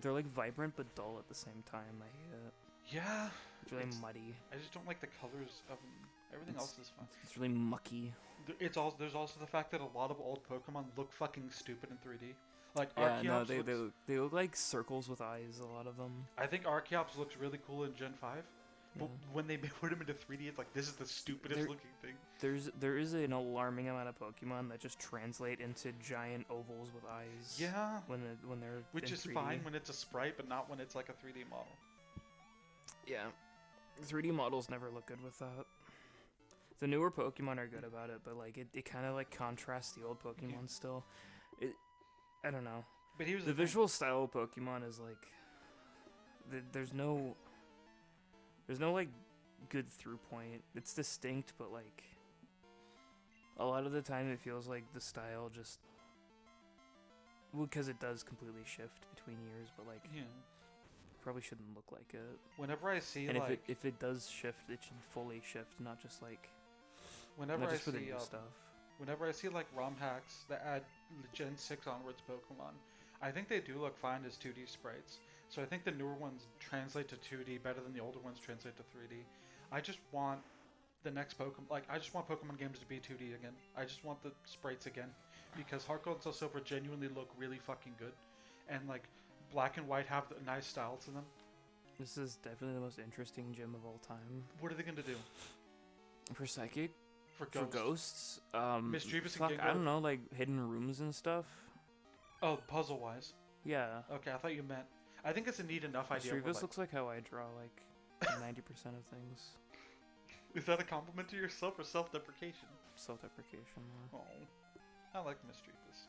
They're like vibrant but dull at the same time. I hate it. Yeah. It's really muddy. I just don't like the colors of them. Everything else is fun. It's really mucky. There's also the fact that a lot of old Pokemon look fucking stupid in 3D. Like yeah, Archeops they look like circles with eyes. A lot of them. I think Archeops looks really cool in Gen 5, but when they put him into 3D, it's like this is the stupidest looking thing. There is an alarming amount of Pokemon that just translate into giant ovals with eyes. Yeah. When they're which in is 3D. fine when it's a sprite, but not when it's like a 3D model. Yeah, 3D models never look good with that. The newer Pokemon are good about it, but like it kind of like contrasts the old Pokemon still. I don't know. But here's the visual style of Pokemon is like there's no like good through point. It's distinct, but like a lot of the time it feels like the style just because it does completely shift between years, but like probably shouldn't look like it. Whenever I see and like if it does shift, it should fully shift, not just like whenever not just I for see the new stuff. Whenever I see like ROM hacks that add Gen 6 onwards Pokemon, I think they do look fine as 2D sprites. So I think the newer ones translate to 2D better than the older ones translate to 3D. I just want the next Pokemon, like, I just want Pokemon games to be 2D again. I just want the sprites again. Because Heart Gold and Soul Silver genuinely look really fucking good. And, like, Black and White have a nice style to them. This is definitely the most interesting gym of all time. What are they gonna do? For Psychic? For For Ghosts? Ghosts? Mischievous fuck, and Gengar? I don't know, like hidden rooms and stuff? Oh, puzzle-wise. Yeah. Okay, I thought you meant... I think it's a neat enough idea. Mischievous Like, looks like how I draw, like, 90% of things. is that a compliment to yourself or self-deprecation? Self-deprecation. Oh, I like Mischievous.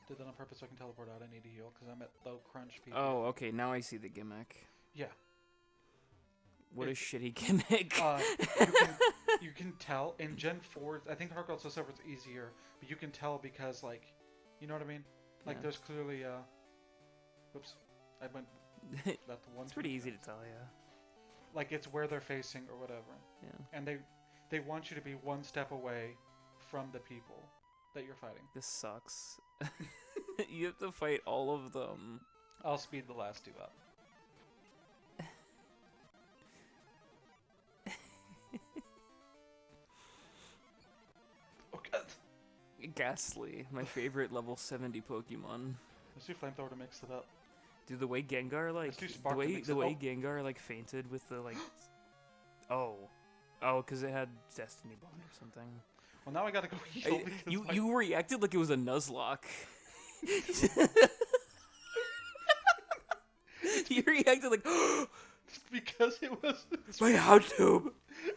Did that on purpose so I can teleport out. I need to heal because I'm at low crunch people. Oh, okay, now I see the gimmick. Yeah. What a shitty gimmick. You can tell in Gen 4, I think Heart Gold Soul Silver is easier, but you can tell because, like, you know what I mean? Like, Yeah. there's clearly, whoops, I went, that's the one. It's pretty easy to tell, yeah. Like, it's where they're facing or whatever. Yeah. And they want you to be one step away from the people that you're fighting. This sucks. You have to fight all of them. I'll speed the last two up. Okay. Ghastly, my favorite level 70 Pokemon. Let's do Flamethrower to mix it up. Dude, the way Gengar, like, Let's do Spark to mix the it way up. Gengar, like, fainted with the, like, oh, because it had Destiny Bond or something. Well, now I gotta go heal because You reacted like it was a Nuzlocke. You reacted like, it's because it was. my HowTube.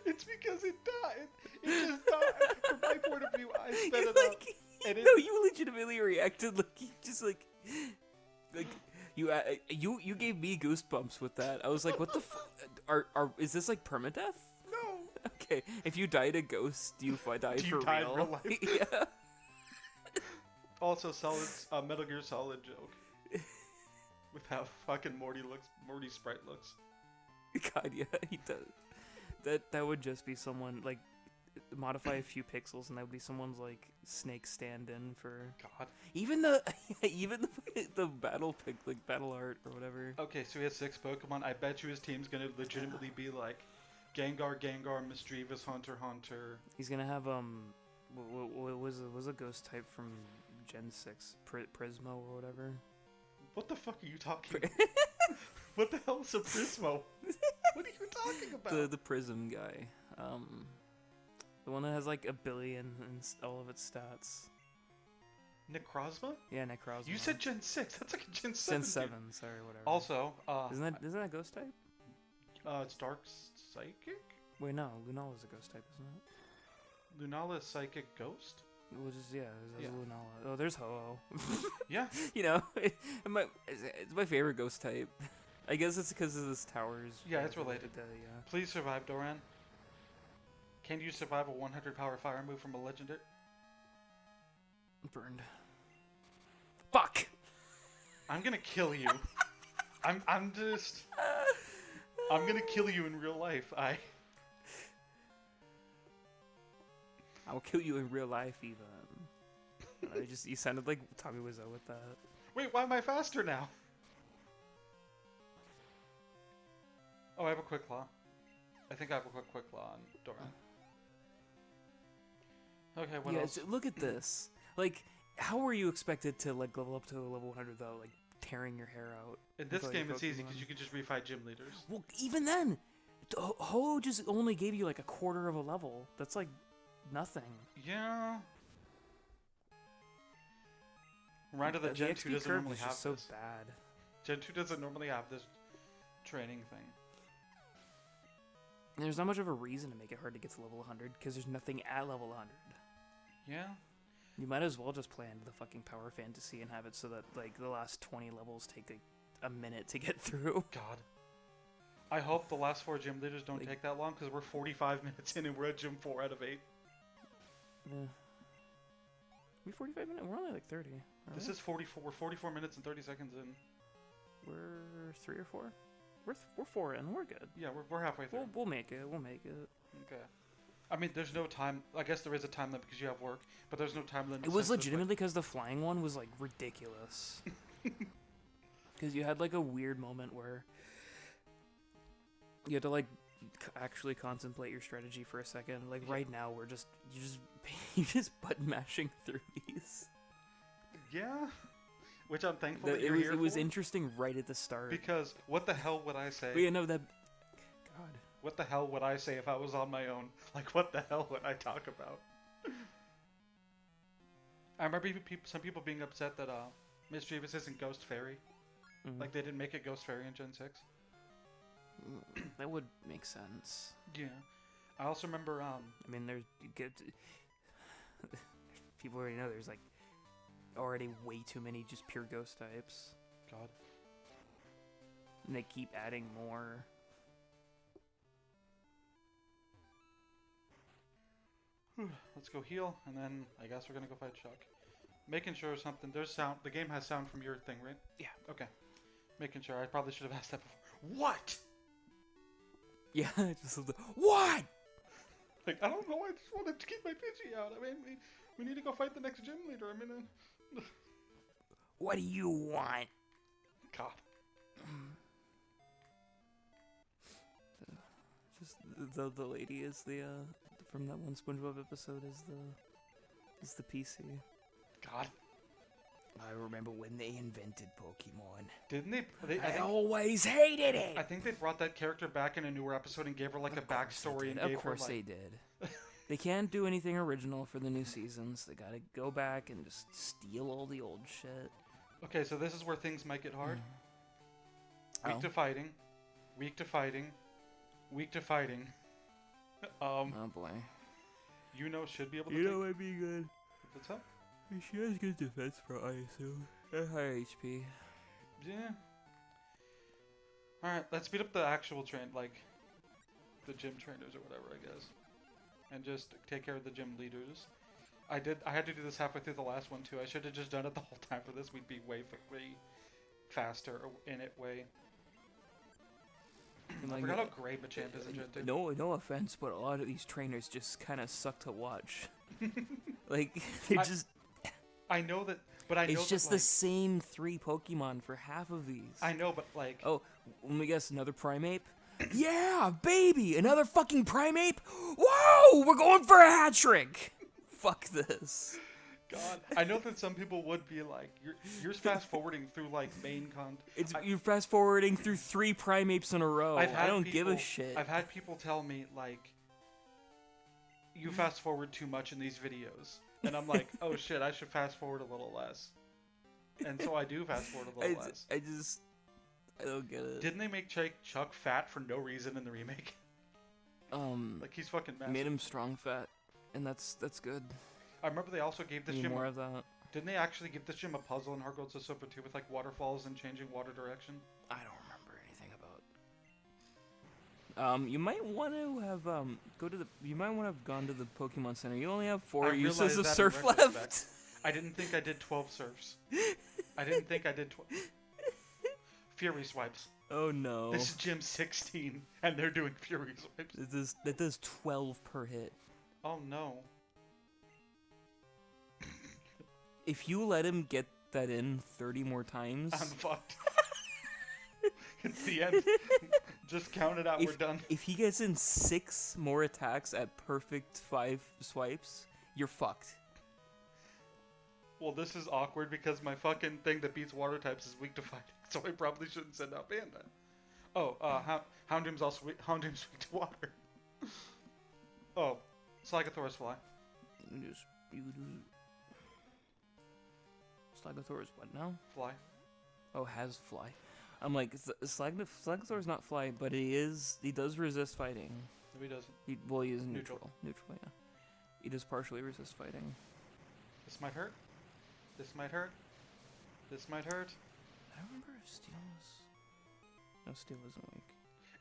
It's because it died. It just died. From my point of view, I sped it up. Like, And no, you legitimately reacted like you just like you gave me goosebumps with that. I was like, what the is this like permadeath? No. Okay, if you die to ghost, do you die Do you for die in real? real life? Yeah. Also, Solid, Metal Gear Solid joke. With how fucking Morty sprite looks. God, yeah, he does. That would just be someone like modify a few pixels, and that would be someone's like snake stand-in for. God. Even the battle pick, like battle art or whatever. Okay, so he has 6 Pokemon. I bet you his team's gonna legitimately be like Gengar, Mischievous, Hunter. He's gonna have what was a ghost type from Gen 6, Prismo or whatever. What the fuck are you talking about? What the hell is a Prismo? What are you talking about? The Prism guy. The one that has like a billion and all of its stats. Necrozma? Yeah, Necrozma. You said Gen 6. That's like a Gen 7. Gen 7, sorry, whatever. Also, isn't that a ghost type? It's Dark Psychic? Wait, no, Lunala is a ghost type, isn't it? Lunala is Psychic Ghost? It was just, there's Yeah. Lunala. Oh, there's Ho-Oh. Yeah. You know, it's my favorite ghost type. I guess it's because of this towers. Yeah, it's related. Yeah. Please survive, Doran. Can you survive a 100 power fire move from a legendary? Burned. Fuck! I'm gonna kill you. I'm gonna kill you in real life. I'll kill you in real life, even. You sounded like Tommy Wiseau with that. Wait, why am I faster now? Oh, I have a Quick Claw. I think I have a Quick Claw on Doran. Okay, what else? Look at this. Like, how were you expected to like level up to a level 100 without like tearing your hair out? In this with, game, like, it's easy Pokemon? because you can just refight gym leaders. Well, even then, Ho just only gave you like a quarter of a level. That's like nothing. Yeah. Right of the Gen 2 XP doesn't curve normally is have just so this. bad. Gen 2 doesn't normally have this training thing. And there's not much of a reason to make it hard to get to level 100 because there's nothing at level 100. Yeah. You might as well just play into the fucking power fantasy and have it so that like the last 20 levels take like a minute to get through. God. I hope the last 4 gym leaders don't Like- take that long because we're 45 minutes in and we're at gym 4 out of 8. Yeah. We 45 minutes? We're only like 30. This is 44. We're 44 minutes and 30 seconds in. We're 3 or 4? We're 4 and we're good. Yeah, we're halfway through. We'll make it. We'll make it. Okay. I mean, there's no time. I guess there is a time limit because you have work, but there's no time limit. It was legitimately because the flying one was like ridiculous. Because you had like a weird moment where you had to like actually contemplate your strategy for a second. Like right now, you're just button mashing through these. Yeah, which I'm thankful that you're here It was for, interesting right at the start. because what the hell would I say? But you know that. God. What the hell would I say if I was on my own? Like, what the hell would I talk about? I remember some people being upset that Mischievous isn't Ghost Fairy. Mhm. Like, they didn't make it Ghost Fairy in Gen 6. That would make sense. Yeah. I also remember, I mean, people already know there's like already way too many just pure ghost types. God. And they keep adding more. Let's go heal, and then I guess we're gonna go fight Chuck. Making sure something, there's sound, the game has sound from your thing, right? Yeah. Okay. Making sure, I probably should have asked that before. What? Yeah, just what? Like, I don't know, I just wanted to keep my Pidgey out. I mean, we need to go fight the next gym leader. I mean, What do you want? God. Just the lady is the from that one SpongeBob episode is the PC. God. I remember when they invented Pokemon. Didn't they? I always hated it. I think they brought that character back in a newer episode and gave her like a backstory and gave her Of course like... they did. They can't do anything original for the new seasons. They gotta go back and just steal all the old shit. Okay, so this is where things might get hard. Weak Oh. to fighting. Weak to fighting. Weak to fighting. Oh boy. You know should be able to I'd be good. What's up? She has good defense for ISO. Higher HP. Yeah. Alright, let's beat up the actual like, the gym trainers or whatever, I guess. And just take care of the gym leaders. I had to do this halfway through the last one, too. I should have just done it the whole time for this. We'd be way faster in it way. I forgot how great Machamp is in Gen 2. No offense, but a lot of these trainers just kind of suck to watch. Like, they just... I know that, but I know it's just that, like, the same 3 Pokemon for half of these. I know, but like... Oh, let me guess, another Primeape? Yeah, baby! Another fucking Primeape? Whoa! We're going for a hat trick! Fuck this. God, I know that some people would be like, you're fast forwarding through like main content. You're fast forwarding through 3 Primeapes in a row. I don't give a shit. I've had people tell me like, you fast forward too much in these videos, and I'm like, oh shit, I should fast forward a little less. And so I do fast forward a little less. I don't get it. Didn't they make Chuck fat for no reason in the remake? Like he's fucking massive. Made him strong fat, and that's good. I remember they also gave this gym more of that. Didn't they actually give this gym a puzzle in Heart Gold Super 2 with like waterfalls and changing water direction? I don't remember anything about. You might want to have You might want to have gone to the Pokemon Center. You only have 4 uses of Surf left. I didn't think I did 12 Surfs. I didn't think I did 12. Fury Swipes. Oh no. This is Gym 16, and they're doing Fury Swipes. That does 12 per hit. Oh no. If you let him get that in 30 more times... I'm fucked. It's the end. Just count it out, we're done. If he gets in 6 more attacks at perfect 5 swipes, you're fucked. Well, this is awkward because my fucking thing that beats water types is weak to fighting, so I probably shouldn't send out Ban then. Oh, Houndoom's also Houndoom's weak to water. Oh, Slagathor's fly. Slagathor is what now? Fly. Oh, has fly. I'm like, Slagathor's not fly, but he does resist fighting. No, he doesn't. He is neutral. Neutral, yeah. He does partially resist fighting. This might hurt. This might hurt. This might hurt. I don't remember if Steel was... No, Steel wasn't weak.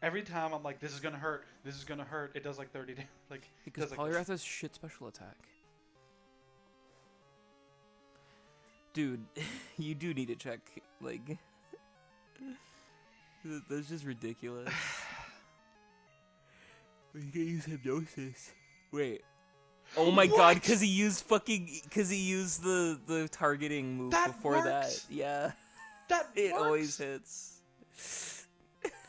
Every time I'm like, this is gonna hurt, this is gonna hurt, it does like 30 damage. Like, because Poliwrath has shit special attack. Dude, you do need to check, like... That's just ridiculous. You can use Hypnosis. Wait. Oh my god, What? because he used the targeting move That before that. works? Yeah. That It works. always hits.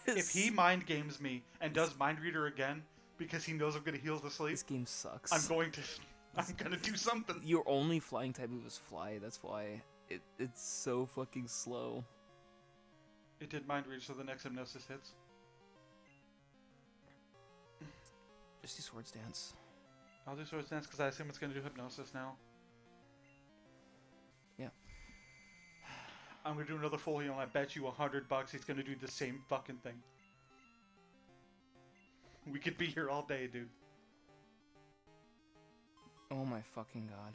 If he mind games me and does mind reader again because he knows I'm gonna heal the sleep, This game sucks. I'm gonna do something. Your only flying type move is fly, that's why. It's so fucking slow. It did mind reader, so the next hypnosis hits. Just do Swords Dance. I'll do Swords Dance because I assume it's gonna do hypnosis now. Yeah. I'm gonna do another full heal and I bet you $100 he's gonna do the same fucking thing. We could be here all day, dude. Oh my fucking god.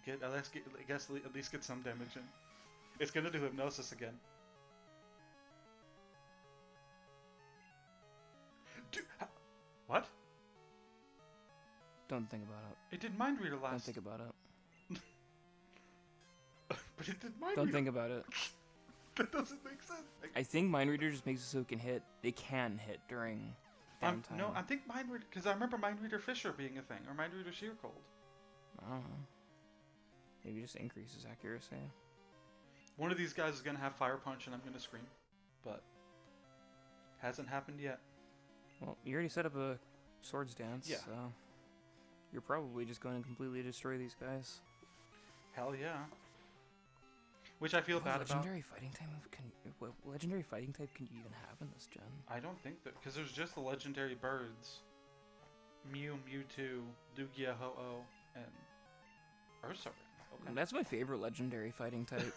At least get some damage in. It's gonna do hypnosis again. Dude, what? Don't think about it. It did mind reader last. Don't think about it. But it did mind Don't reader. think about it. That doesn't make sense. I think Mind Reader just makes it so it can hit. It can hit during downtime. No, I think mind reader because I remember mind reader Fisher being a thing or mind reader Sheer Cold. I don't know. Maybe just increases accuracy. One of these guys is gonna have Fire Punch and I'm gonna scream, but hasn't happened yet. Well, you already set up a Swords Dance, Yeah. so you're probably just going to completely destroy these guys. Hell yeah. Which I feel What bad about. legendary fighting type move what legendary fighting type can you even have in this gen? I don't think that because there's just the legendary birds, Mew, Mewtwo, Lugia, Ho-Oh, and Ursaring. Okay. That's my favorite legendary fighting type.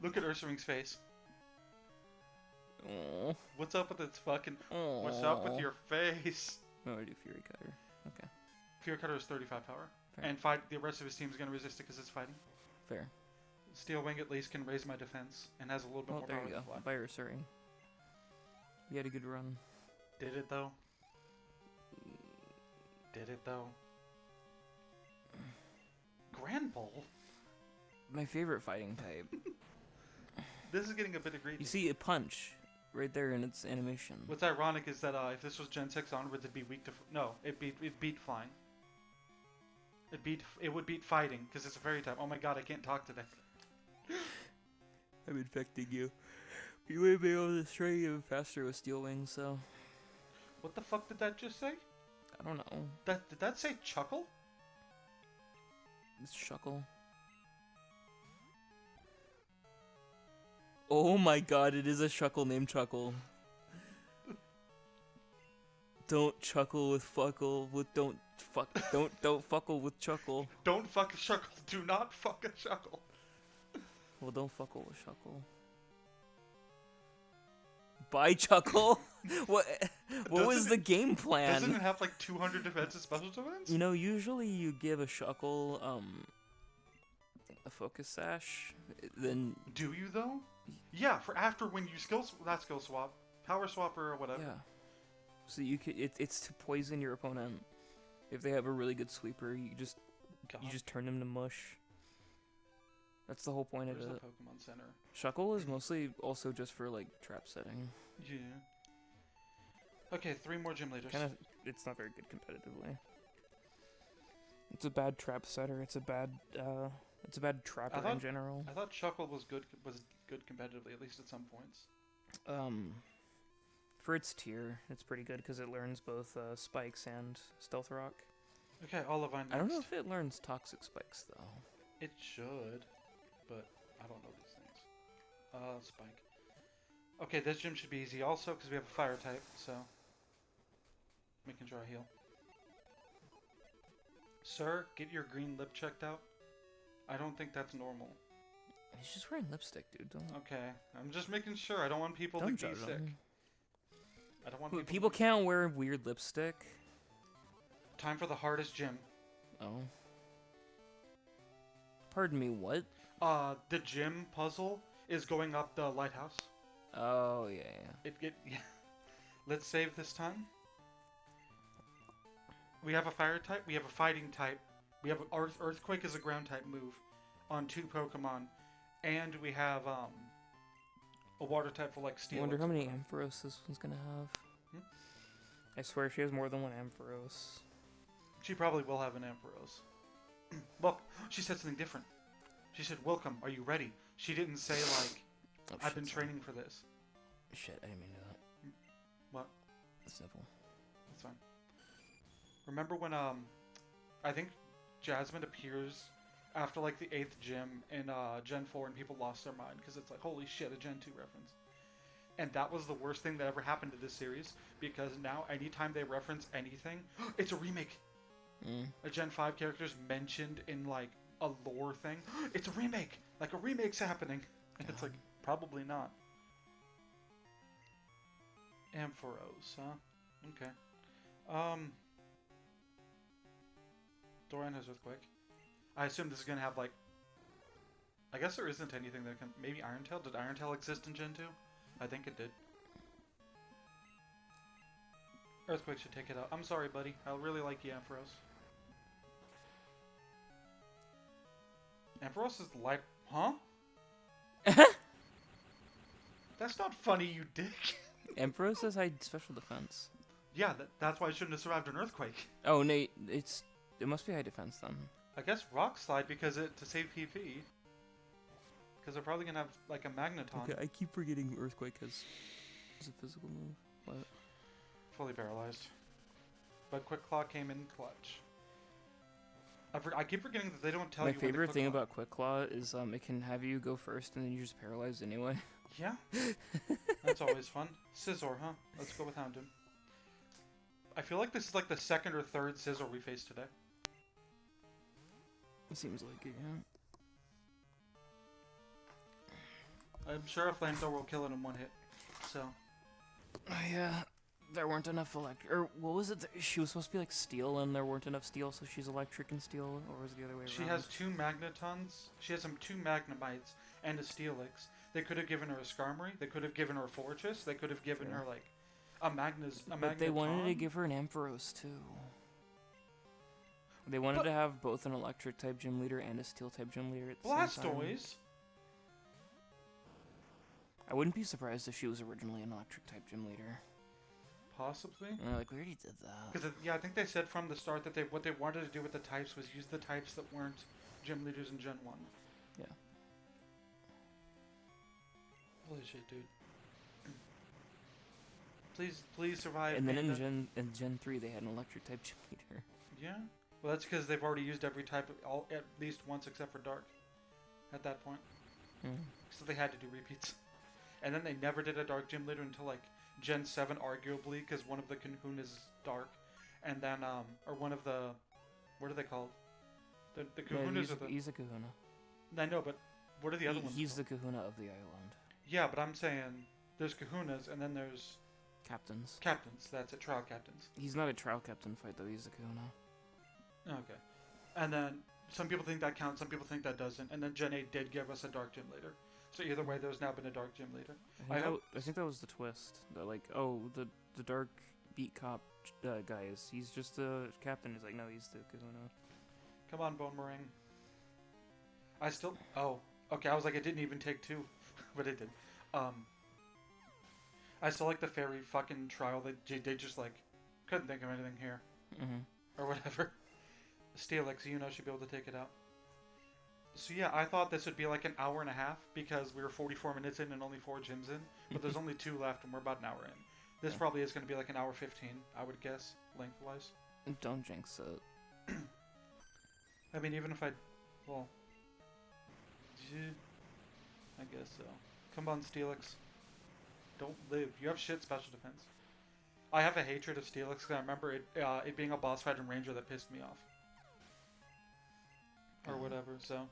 Look at Ursaring's face. Oh. What's up with its fucking? What's up with your face? Oh, I do Fury Cutter. Okay, Fury Cutter is 35 power, fair. and the rest of his team is gonna resist it because it's fighting. Fair. Steel Wing at least can raise my defense and has a little bit Well, more there power you to go. fly. By Ursaring. You had a good run. Did it though? Did it though? Grand Bowl? My favorite fighting type. This is getting a bit egregious. You see a punch right there in its animation. What's ironic is that if this was Gen 6 onwards, it'd be weak to... No, it beat flying. It would beat fighting, because it's a fairy type. Oh my god, I can't talk today. I'm infecting you. You would be able to destroy you even faster with Steel Wings, so... What the fuck did that just say? I don't know. Did that say Chuckle? It's Shuckle. Oh my god, it is a Shuckle named Chuckle. Don't chuckle with fuckle with don't fuckle with chuckle. Don't fuck a Shuckle. Do not fuck a Shuckle. Well, don't fuckle with Shuckle. Bye, Chuckle. What was the game plan? Doesn't it have like 200 defensive special defense? You know, usually you give a Shuckle a focus sash, then Do you though? Yeah, for after when you not skill swap, power swap or whatever. yeah. So you could it's to poison your opponent. If they have a really good sweeper, you just turn them to mush. That's the whole point Where's of the it. Pokemon Center? Shuckle is mostly also just for like trap setting. Yeah. Okay, 3 more gym leaders. It's not very good competitively. It's a bad trap setter. It's a bad trapper in general. I thought Shuckle was good competitively, at least at some points. For its tier, it's pretty good because it learns both spikes and stealth rock. Okay, Olivine next. I don't know if it learns toxic spikes though. It should, but I don't know these things. Spike. Okay, this gym should be easy also because we have a fire type, so making sure I heal. Sir, get your green lip checked out. I don't think that's normal. He's just wearing lipstick, dude. Don't. Okay, I'm just making sure. I don't want people Don't to be judge sick. him. I don't want Wait, people. people can't wear weird lipstick. Time for the hardest gym. Oh. Pardon me, what? The gym puzzle is going up the lighthouse. Oh, yeah. Yeah. Let's save this time. We have a fire type. We have a fighting type. We have earthquake is a ground type move on 2 Pokemon, and we have A water type for like I Steelix. wonder how many Ampharos this one's gonna have. Hmm? I swear she has more than one Ampharos. She probably will have an Ampharos. Look, she said something different. She said, "Welcome, are you ready?" She didn't say like, Oh, "I've been training for this." Shit, I didn't mean to do that. What? Sniffle. That's fine. Remember when I think Jasmine appears after like the 8th gym in Gen 4 and people lost their mind because it's like, holy shit, a Gen 2 reference. And that was the worst thing that ever happened to this series because now anytime they reference anything, it's a remake. A Gen 5 character is mentioned in like a lore thing. It's a remake. Like a remake's happening. And it's like, probably not. Ampharos, huh? Okay. Dorian has Earthquake. I assume this is gonna have like... I guess there isn't anything that can... Maybe Irontail? Did Irontail exist in Gen 2? I think it did. Earthquake should take it out. I'm sorry, buddy. I really like you, Ampharos. Ampharos is like... Huh? That's not funny, you dick. Ampharos has high special defense. Yeah, that's why it shouldn't have survived an Earthquake. Oh, Nate, it must be high defense then. I guess Rock Slide because to save PP. Because they're probably gonna have like a Magneton. Okay, I keep forgetting Earthquake has a physical move. What? Fully paralyzed. But Quick Claw came in clutch. I keep forgetting that they don't tell you. My favorite thing about Quick Claw is it can have you go first and then you're just paralyzed anyway. Yeah, that's always fun. Scizor, huh? Let's go with Houndoom. I feel like this is like the second or third Scizor we faced today. It seems like it, yeah. I'm sure a Flamethrower will kill it in one hit. So. Oh, yeah. There weren't enough electric. Or what was it? She was supposed to be like steel and there weren't enough steel, so she's electric and steel? Or was it the other way around? She has 2 Magnetons. She has 2 Magnemites and a Steelix. They could have given her a Skarmory. They could have given her a Fortress. They could have given her like a Magneton. But they wanted to give her an Ampharos too. They wanted to have both an electric type gym leader and a steel type gym leader at the same time. Blastoise. I wouldn't be surprised if she was originally an electric type gym leader. Possibly. And they're like, we already did that. Because yeah, I think they said from the start that what they wanted to do with the types was use the types that weren't gym leaders in Gen 1. Yeah. Holy shit, dude. Please survive. And then in Gen 3 they had an electric type gym leader. Yeah. Well, that's because they've already used every type at least once except for Dark. At that point. So they had to do repeats. And then they never did a Dark gym leader until like Gen 7, arguably, because one of the Kahunas is Dark, and then or one of the, what are they called? The Kahunas are the. He's a Kahuna. I know, but what are the other ones? He's called? the Kahuna of the island. Yeah, but I'm saying there's Kahunas, and then there's Captains. Captains. That's it, trial captains. He's not a trial captain fight though. He's a Kahuna. Okay, and then some people think that counts, some people think that doesn't, and then Gen 8 did give us a Dark gym leader. So either way, there's now been a Dark gym leader. I think that was the twist. They're like, oh, the Dark beat cop guy he's just a captain. He's like, no, he's the Kahuna. Come on, Bone Meringue. Oh, okay. I was like, it didn't even take 2, but it did. I still like the fairy fucking trial. They just like couldn't think of anything here, or whatever. Steelix, should be able to take it out. So yeah, I thought this would be like an hour and a half because we were 44 minutes in and only 4 gyms in, but there's only 2 left and we're about an hour in. This probably is going to be like an hour 15, I would guess, lengthwise. Don't jinx it. I mean, even if I guess so. Come on, Steelix. Don't live. You have shit special defense. I have a hatred of Steelix because I remember it being a boss fight in Ranger that pissed me off. Or whatever, so.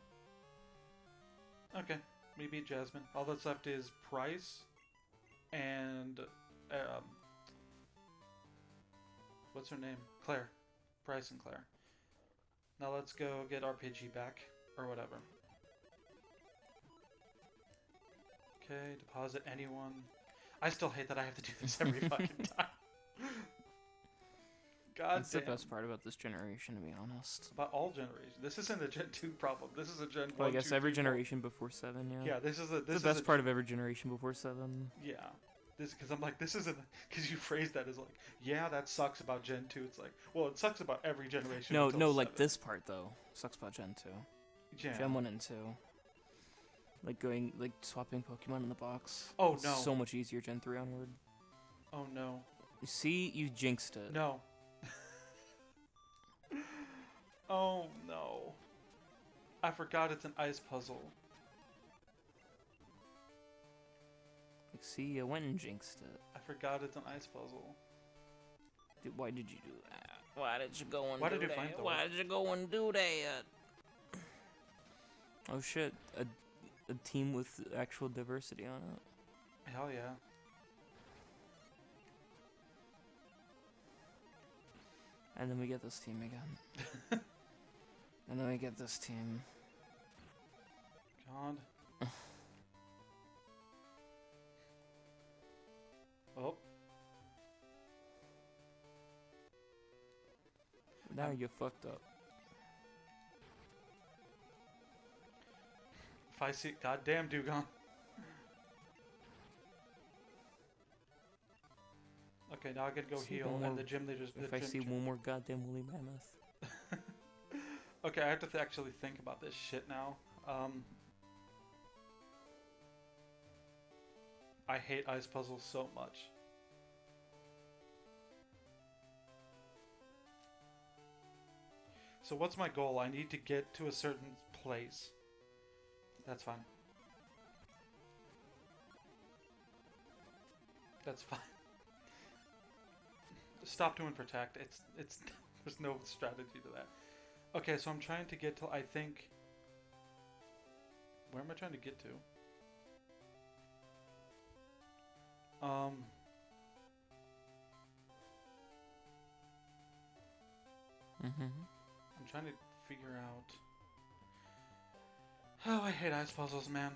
Okay, we beat Jasmine. All that's left is Price and what's her name? Claire. Price and Claire. Now let's go get our Pidgey back, or whatever. Okay, deposit anyone. I still hate that I have to do this every fucking time. God That's the damn. best part about this generation, to be honest. About all generations. This isn't a Gen 2 problem. This is a Gen 1, Well, I guess 2, every 3, 4. generation before 7, yeah. Yeah, this is It's the best part of every generation before 7. Yeah. This, because I'm like, this isn't, because you phrase that as like, yeah, that sucks about Gen 2. It's like, well, it sucks about every generation. No, until no, 7. like this part, though. Sucks about Gen 2. Yeah. Gen 1 and 2. Like swapping Pokemon in the box. Oh, It's no. so much easier Gen 3 onward. Oh, no. You see, you jinxed it. No. Oh, no. I forgot it's an ice puzzle. Like, see, you went and jinxed it. I forgot it's an ice puzzle. Dude, why did you do that? Why did you go and Why do did you that? find the Why did you go and do that? Oh shit, a team with actual diversity on it. Hell yeah. And then we get this team again. And then we get this team. God. Oh. Now you fucked up. If I see, goddamn Dugong. Okay, now I can go See heal, one and more- the gym leaders. If I see one more goddamn woolly mammoth. Okay, I have to actually think about this shit now. I hate ice puzzles so much. So what's my goal? I need to get to a certain place. That's fine. That's fine. Stop doing protect. It's there's no strategy to that. Okay, so I'm trying to get to, I think, where am I trying to get to? I'm trying to figure out. Oh, I hate ice puzzles, man.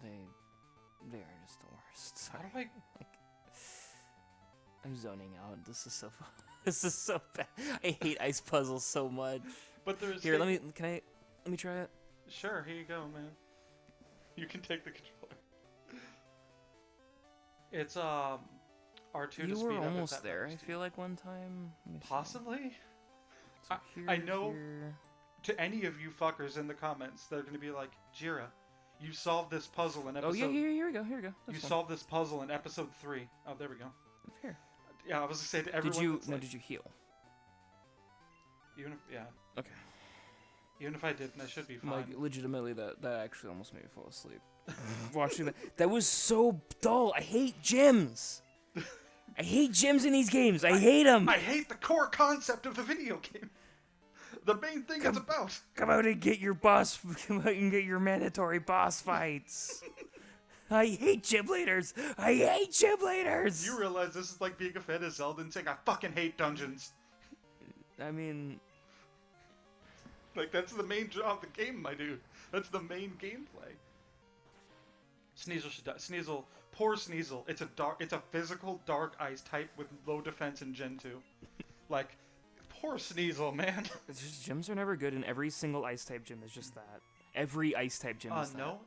They are just the worst. How Sorry. do I? I'm zoning out. This is so this is so bad. I hate ice puzzles so much. But there's Here, let me try it. Sure, here you go, man. You can take the controller. It's R2 to You speed were up. if almost that there. I matters to you. feel like one time. Let me see. Possibly. So I here, know- here. To any of you fuckers in the comments, they're gonna be like, Jira, you solved this puzzle in episode. Oh yeah, here we go. Here we go. You This one. solved this puzzle in episode 3. Oh, there we go. Here. Yeah, I was gonna say to everyone. Did you? that's No, like, did you heal? Even if, yeah. Okay. Even if I didn't, I should be fine. Like legitimately, that actually almost made me fall asleep. Watching that. That was so dull. I hate gyms. I hate gyms in these games. I hate them. I hate the core concept of the video game. The main thing it's about. Come out and get your boss. Come out and get your mandatory boss fights. I hate gym leaders. I hate gym leaders. You realize this is like being a fan of Zelda and saying, I fucking hate dungeons. I mean, Like, that's the main draw of the game, my dude. That's the main gameplay. Sneasel should die. Sneasel, poor Sneasel. It's a physical dark ice type with low defense in Gen 2. Like, poor Sneasel, man. it's just, gyms are never good, and every single ice type gym is just that. Every ice type gym is that. No,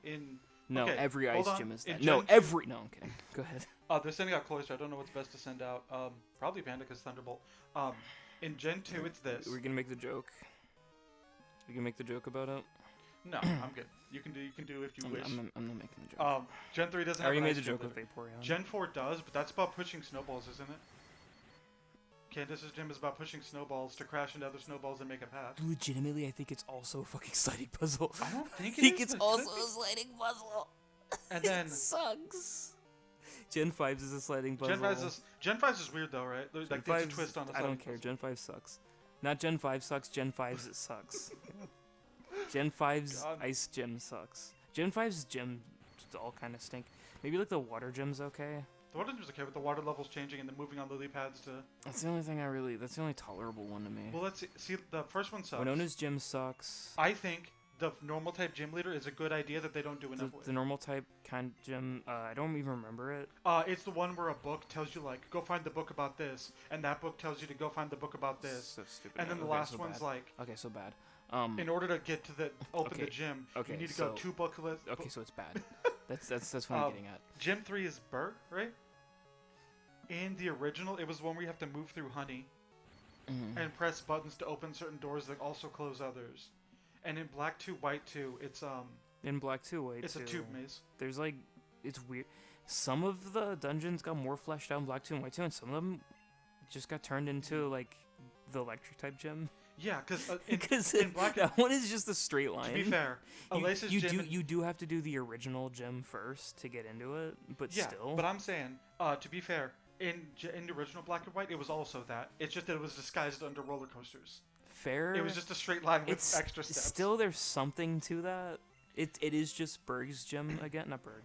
No, okay, every hold ice on. gym is In that. No, Gen every. No, I'm kidding. Go ahead. They're sending out Cloyster. I don't know what's best to send out. Probably Panda, because Thunderbolt. In Gen 2, it's this. We're gonna make the joke. We can make the joke about it. No, I'm good. You can do if you wish. I'm not making the joke. Gen 3 doesn't I have already an made ice the gym joke with leader. Vaporeon. Gen 4 does, but that's about pushing snowballs, isn't it? Candace's gym is about pushing snowballs to crash into other snowballs and make a path. Legitimately, I think it's also a fucking sliding puzzle. I don't think I it think is, it's but it also could a sliding puzzle. And then It sucks. Gen 5 is a sliding puzzle. Gen 5 is weird though, right? There's, like, there's a twist on the I don't sliding care. puzzle. Gen 5 sucks. Not Gen 5 sucks. Gen 5's it sucks. Gen 5's God. ice gym sucks. Gen 5's gym all kind of stink. Maybe like the water gym's okay. The water gym's okay, with the water levels changing and then moving on lily pads to. That's the only thing that's the only tolerable one to me. Well, let's see. The first one sucks. Winona's gym sucks. I think the normal type gym leader is a good idea that they don't do enough with. The normal type kind of gym, I don't even remember it. It's the one where a book tells you like, go find the book about this, and that book tells you to go find the book about this. So stupid. And then the last one's bad. like, okay, so bad. In order to get to the open okay, the gym, okay, you need to so, go 2 book lists. Okay, so it's bad. That's what I'm getting at. Gym 3 is Berg, right? In the original, it was one where you have to move through honey and press buttons to open certain doors that also close others. And in Black 2, White 2, it's in Black 2, White 2, it's a tube maze. There's like, it's weird. Some of the dungeons got more fleshed out in Black 2 and White 2, and some of them just got turned into like the electric type gym. Yeah, because in Black, that one is just a straight line. to be fair, you do have to do the original gym first to get into it, but yeah, still. But I'm saying, to be fair, in the original Black and White, it was also that. It's just that it was disguised under roller coasters. Fair. It was just a straight line with extra steps. Still, there's something to that. It is just Berg's gym again, not Berg.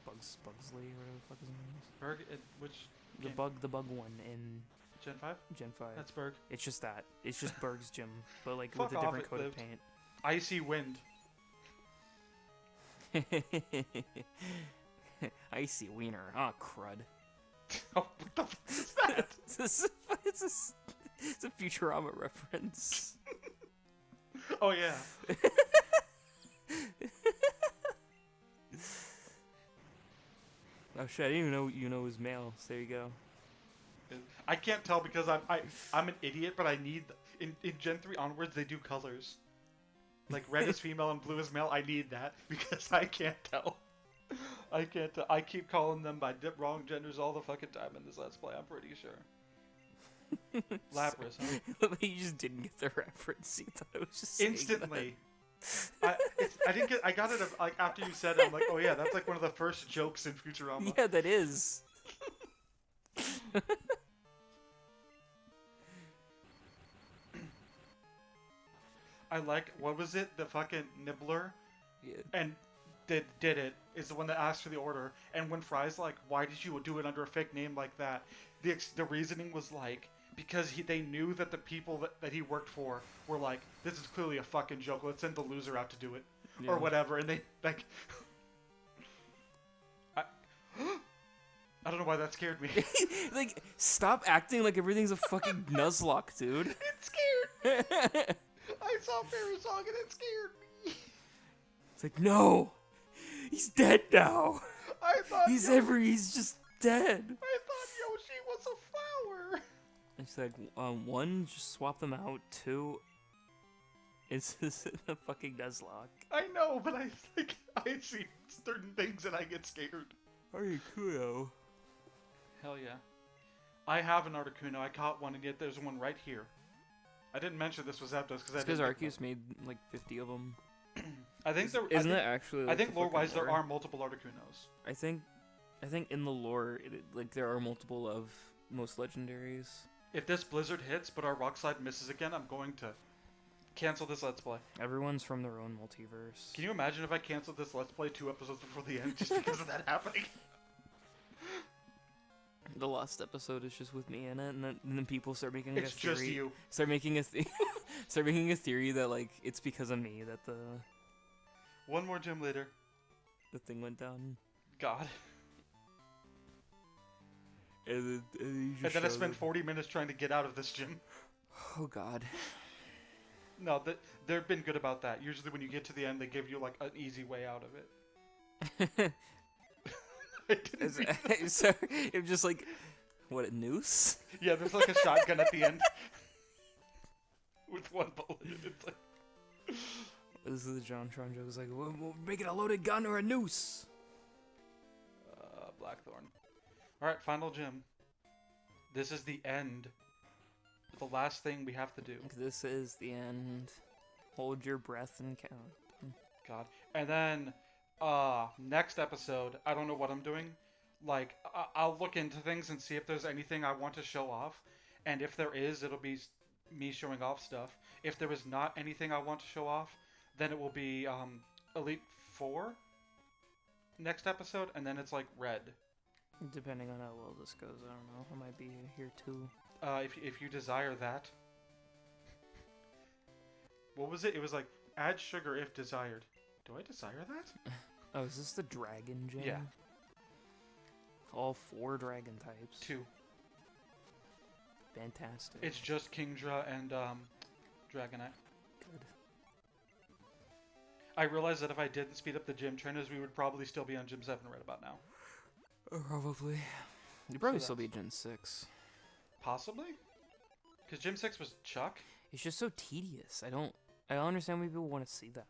Bugsley, or whatever the fuck his name is. Berg, which the game? the bug one in Gen 5? Gen 5. That's Berg. It's just that. It's just Berg's gym, but like Fuck with a off, different it coat of lived. paint. Icy Wind. Icy wiener. Ah, crud. Oh, what the fuck is that? It's a Futurama reference. Oh yeah. Oh shit! I didn't even know you know it was male. So there you go. I can't tell because I'm an idiot, but I need in Gen 3 onwards they do colors. Like red is female and blue is male. I need that because I can't tell. I can't tell. I keep calling them by wrong genders all the fucking time in this Let's Play. I'm pretty sure. Lapras, huh? You just didn't get the reference. You thought it was just saying Instantly. I didn't get. I got it like after you said it. I'm like, oh yeah, that's like one of the first jokes in Futurama. that. Yeah, that is. I like, what was it? The fucking Nibbler? Yeah. And did it is the one that asked for the order. And when Fry's like, why did you do it under a fake name like that? The reasoning was like, because they knew that the people that he worked for were like, this is clearly a fucking joke. Let's send the loser out to do it. Yeah. Or whatever. And they, like... I don't know why that scared me. Like, stop acting like everything's a fucking Nuzlocke, dude. It scared me. I saw Ferris Song and it scared me. It's like, no, he's dead now. I thought he's just dead. I thought Yoshi was a flower. It's like, 1, just swap them out. 2, it's just a fucking Nuzlocke. I know, but I see certain things and I get scared. Articuno. Hell yeah. I have an Articuno. I caught one, and yet there's one right here. I didn't mention this was Zapdos because Arceus made like 50 of them. I think there isn't it actually. Like, I think lore-wise there are multiple Articunos. I think in the lore, like there are multiple of most legendaries. If this blizzard hits, but our rock slide misses again, I'm going to cancel this Let's Play. Everyone's from their own multiverse. Can you imagine if I canceled this Let's Play 2 episodes before the end just because of that happening? The last episode is just with me in it, and then people start making it's a theory. Just you. Start making a theory that like it's because of me that one more gym later. The thing went down. God. And then I spent 40 minutes trying to get out of this gym. Oh God. No, they've been good about that. Usually when you get to the end, they give you like an easy way out of it. So it was just like, what, a noose? Yeah, there's like a shotgun at the end. With one bullet. It's like... This is the John Tron joke. It's like, we'll make it a loaded gun or a noose. Blackthorn. Alright, final gym. This is the end. The last thing we have to do. This is the end. Hold your breath and count. God. And then... next episode, I don't know what I'm doing. Like, I'll look into things and see if there's anything I want to show off. And if there is, it'll be me showing off stuff. If there is not anything I want to show off, then it will be, Elite 4 next episode, and then it's like Red. Depending on how well this goes, I don't know. I might be here too. If you desire that. What was it? It was like, Add sugar if desired. Do I desire that? Oh, is this the dragon gym? Yeah. All 4 dragon types. 2. Fantastic. It's just Kingdra and Dragonite. Good. I realized that if I didn't speed up the gym trainers, we would probably still be on Gym 7 right about now. Probably. You'd probably So still be Gen 6. Possibly? Because Gym 6 was Chuck? It's just so tedious. I don't understand why people want to see that.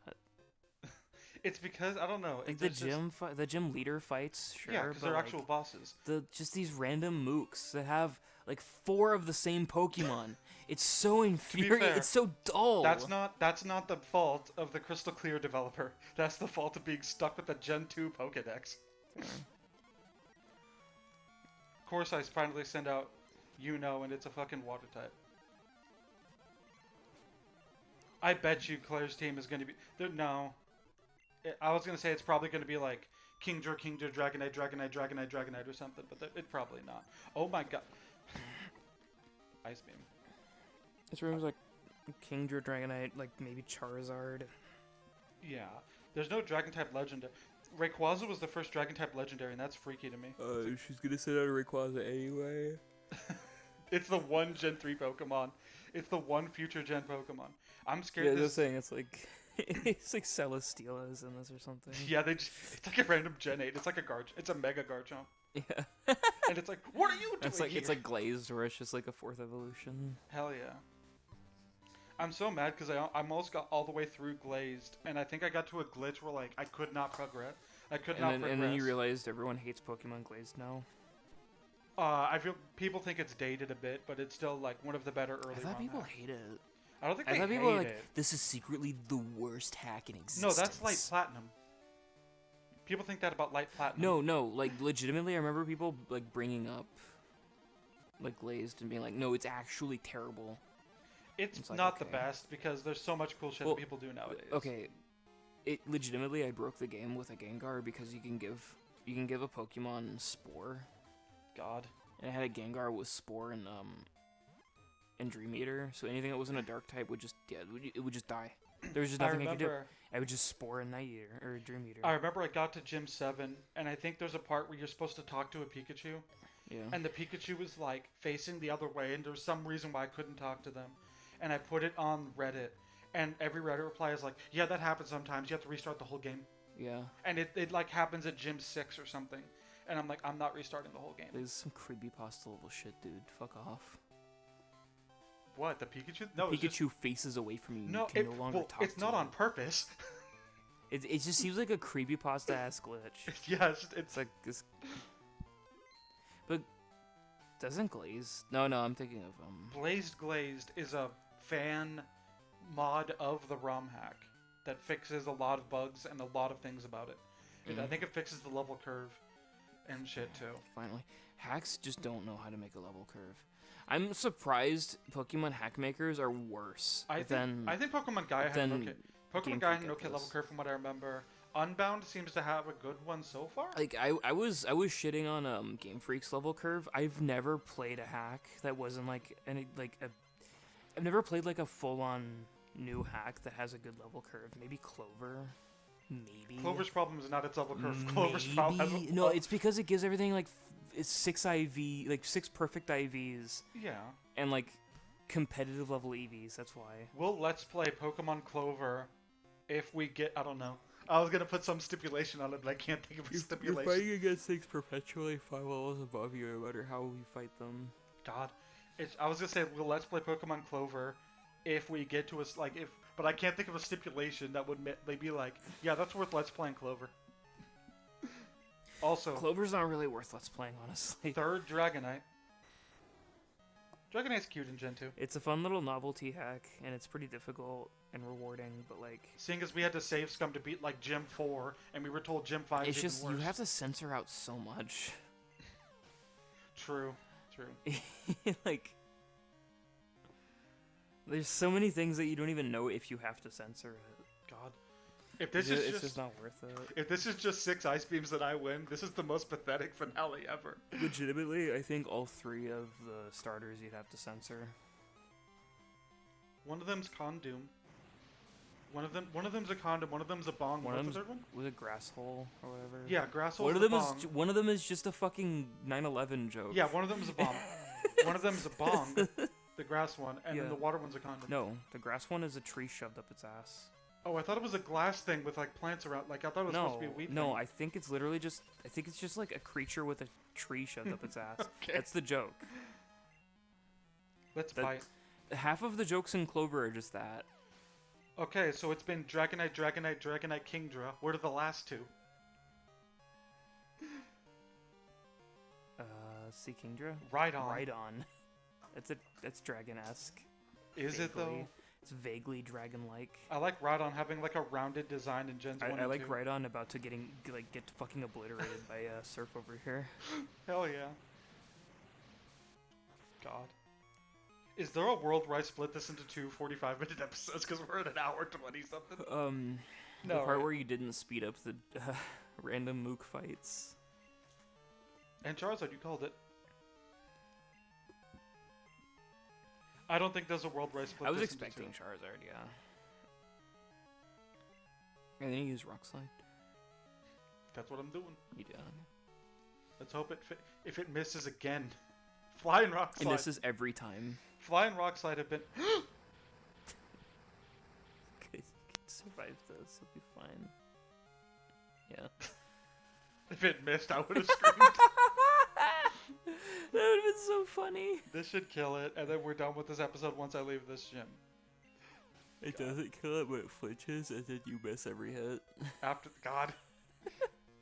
It's because, I don't know. Like the gym leader fights, sure. Yeah, because they're like, actual bosses. just these random mooks that have like 4 of the same Pokemon. It's so infuriating. It's so dull. That's not the fault of the Crystal Clear developer. That's the fault of being stuck with the Gen 2 Pokedex. Fair. Of course, I finally send out and it's a fucking water type. I bet you Claire's team is going to be... No. I was going to say it's probably going to be like Kingdra, Dragonite, Dragonite, or something, but it's probably not. Oh my god. Ice Beam. This room's like Kingdra, Dragonite, like maybe Charizard. Yeah. There's no Dragon-type legendary. Rayquaza was the first Dragon-type legendary, and that's freaky to me. She's gonna send out a Rayquaza anyway. It's the one Gen 3 Pokemon. It's the one future Gen Pokemon. I'm scared. Yeah, they're saying it's like it's like Celesteela is in this or something. Yeah, it's like a random Gen 8. It's like it's a Mega Garchomp. Yeah. And it's like, what are you doing It's like here? It's like Glazed, where it's just like a 4th evolution. Hell yeah. I'm so mad because I almost got all the way through Glazed, and I think I got to a glitch where like I could not progress. And then you realized everyone hates Pokemon Glazed now. I feel people think it's dated a bit, but it's still like one of the better early. I thought people hacks. hate it. I don't think I they thought hate people were like, it. this is secretly the worst hack in existence. No, that's Light Platinum. People think that about Light Platinum. No, like legitimately, I remember people like bringing up like Glazed and being like, no, it's actually terrible. It's like, not okay. the best because there's so much cool shit that people do nowadays. Okay, it legitimately, I broke the game with a Gengar because you can give a Pokemon Spore. God. And I had a Gengar with Spore and Dream Eater, so anything that wasn't a Dark type would just it would just die. There was just nothing I could do. I would just Spore a Night Eater or a Dream Eater. I remember I got to Gym 7, and I think there's a part where you're supposed to talk to a Pikachu. Yeah. And the Pikachu was like facing the other way, and there was some reason why I couldn't talk to them. And I put it on Reddit, and every Reddit reply is like, yeah, that happens sometimes. You have to restart the whole game. Yeah. And it like happens at Gym 6 or something. And I'm like, I'm not restarting the whole game. There's some creepypasta level shit, dude. Fuck off. What, the Pikachu? No, Pikachu faces away from you. No, you can no longer talk it's to not him. on purpose. It just seems like a creepypasta ass glitch. Yeah, It's like this. But doesn't Glaze? No, I'm thinking of Glazed is a fan mod of the ROM hack that fixes a lot of bugs and a lot of things about it. I think it fixes the level curve and shit too. Finally, hacks just don't know how to make a level curve. I'm surprised Pokemon hack makers are worse I think Pokemon Gaia had an okay level curve from what I remember. Unbound seems to have a good one so far. Like I was shitting on Game Freak's level curve. I've never played a hack that wasn't like I've never played like a full on new hack that has a good level curve. Maybe Clover. Maybe Clover's problem is not its level curve. Clover's problem has no, it's because it gives everything like it's 6 perfect IVs. Yeah. And like competitive level EVs. That's why. We'll let's play Pokemon Clover if we get. I don't know. I was gonna put some stipulation on it, but I can't think of a stipulation. You're fighting against things perpetually 5 levels above you, no matter how you fight them. God, I was gonna say we'll let's play Pokemon Clover if we get to but I can't think of a stipulation that would be like, yeah, that's worth let's playing Clover. Also, Clover's not really worth let's playing, honestly. 3rd Dragonite. Dragonite's cute in Gen 2. It's a fun little novelty hack, and it's pretty difficult and rewarding, but like... Seeing as we had to save scum to beat like Gym 4, and we were told Gym 5 is it's just, even worse. you have to censor out so much. True. Like... There's so many things that you don't even know if you have to censor it. God. If this is it's just not worth it. If this is just 6 Ice Beams that I win, this is the most pathetic finale ever. Legitimately, I think all 3 of the starters you'd have to censor. One of them's Condoom. One of them's a condom. One of them's a bong. One What's of the them's third one? with a grass hole or whatever. Yeah, grass One hole's of the them bong. is one of them is just a fucking 9/11 joke. Yeah, one of them's a bomb. One of them's a bong, the grass one, and then the water one's a condom. No, the grass one is a tree shoved up its ass. Oh, I thought it was a glass thing with like plants around. Like I thought it was supposed to be a weed no, thing. I think it's literally just. I think it's just like a creature with a tree shoved up its ass. Okay. That's the joke. Let's bite. Half of the jokes in Clover are just that. Okay, so it's been Dragonite, Dragonite, Dragonite, Kingdra. Where are the last two? Sea Kingdra? Rhydon. Rhydon. That's dragon-esque. Is it though? It's vaguely dragon-like. I like Rhydon having like a rounded design in Gens 1 and 2. I like Rhydon about to get fucking obliterated by Surf over here. Hell yeah. God. Is there a world where I split this into two 45-minute episodes because we're at an hour 20 something? The part where you didn't speed up the random mook fights. And Charizard, you called it. I don't think there's a world where I split. I was this into expecting two. Charizard, yeah. And then you use Rock Slide. That's what I'm doing. You do. Let's hope if it misses again. Flying Rock Slide. It misses every time. Flying Rock Slide have been. You can survive this. It'll be fine. Yeah. If it missed, I would have screamed. That would have been so funny. This should kill it, and then we're done with this episode once I leave this gym. It doesn't kill it, but it flinches, and then you miss every hit. After God,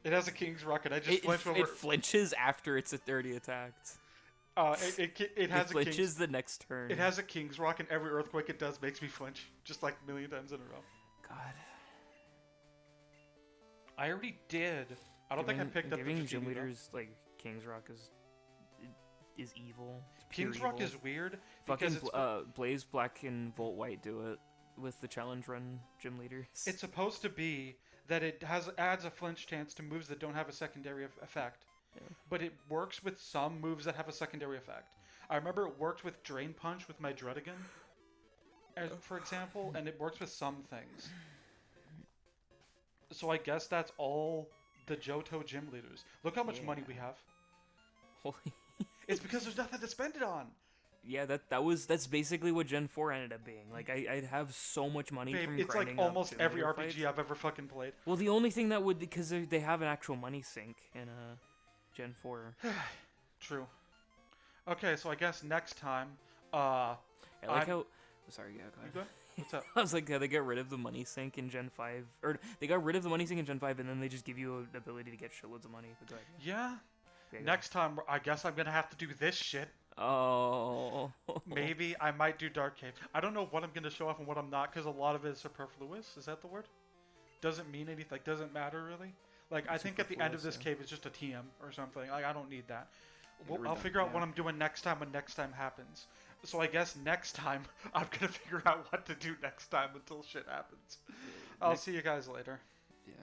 it has a King's Rock, and I just flinched over. It flinches after it's already attacked. It has it flinches the next turn. It has a King's Rock, and every earthquake it does makes me flinch, just like a million times in a row. God. I already did. I don't think I picked up the giving gym Dratini, leaders like King's Rock is evil. It's King's pure Rock evil. is weird. Fucking Because Blaze Black and Volt White do it with the challenge run gym leaders. it's supposed to be that it adds a flinch chance to moves that don't have a secondary effect. Yeah. But it works with some moves that have a secondary effect. I remember it worked with Drain Punch with my Druddigan, for example, and it works with some things. So I guess that's all the Johto gym leaders. Look how much money we have. Holy. It's because there's nothing to spend it on. Yeah, that's basically what Gen 4 ended up being. Like I'd have so much money Babe, from it's like grinding up almost gym every leader RPG fights. I've ever fucking played. Well, the only thing that would, because they have an actual money sink in Gen 4. True. Okay, so I guess next time, I like how. Sorry, yeah, go ahead. You go? What's up? I was like, yeah, they got rid of the money sink in Gen 5, or they got rid of the money sink in Gen 5, and then they just give you an ability to get shitloads of money. But go ahead. Yeah. Yeah, Next time, I guess I'm gonna have to do this shit. Oh. Maybe I might do Dark Cave. I don't know what I'm gonna show off and what I'm not, because a lot of it is superfluous. Is that the word? Doesn't mean anything. Like, doesn't matter really. Like, I think at the end of this cave it's just a TM or something. Like, I don't need that. Well, I'll figure out what I'm doing next time when next time happens. So I guess next time I'm gonna figure out what to do next time until shit happens. I'll see you guys later. Yeah.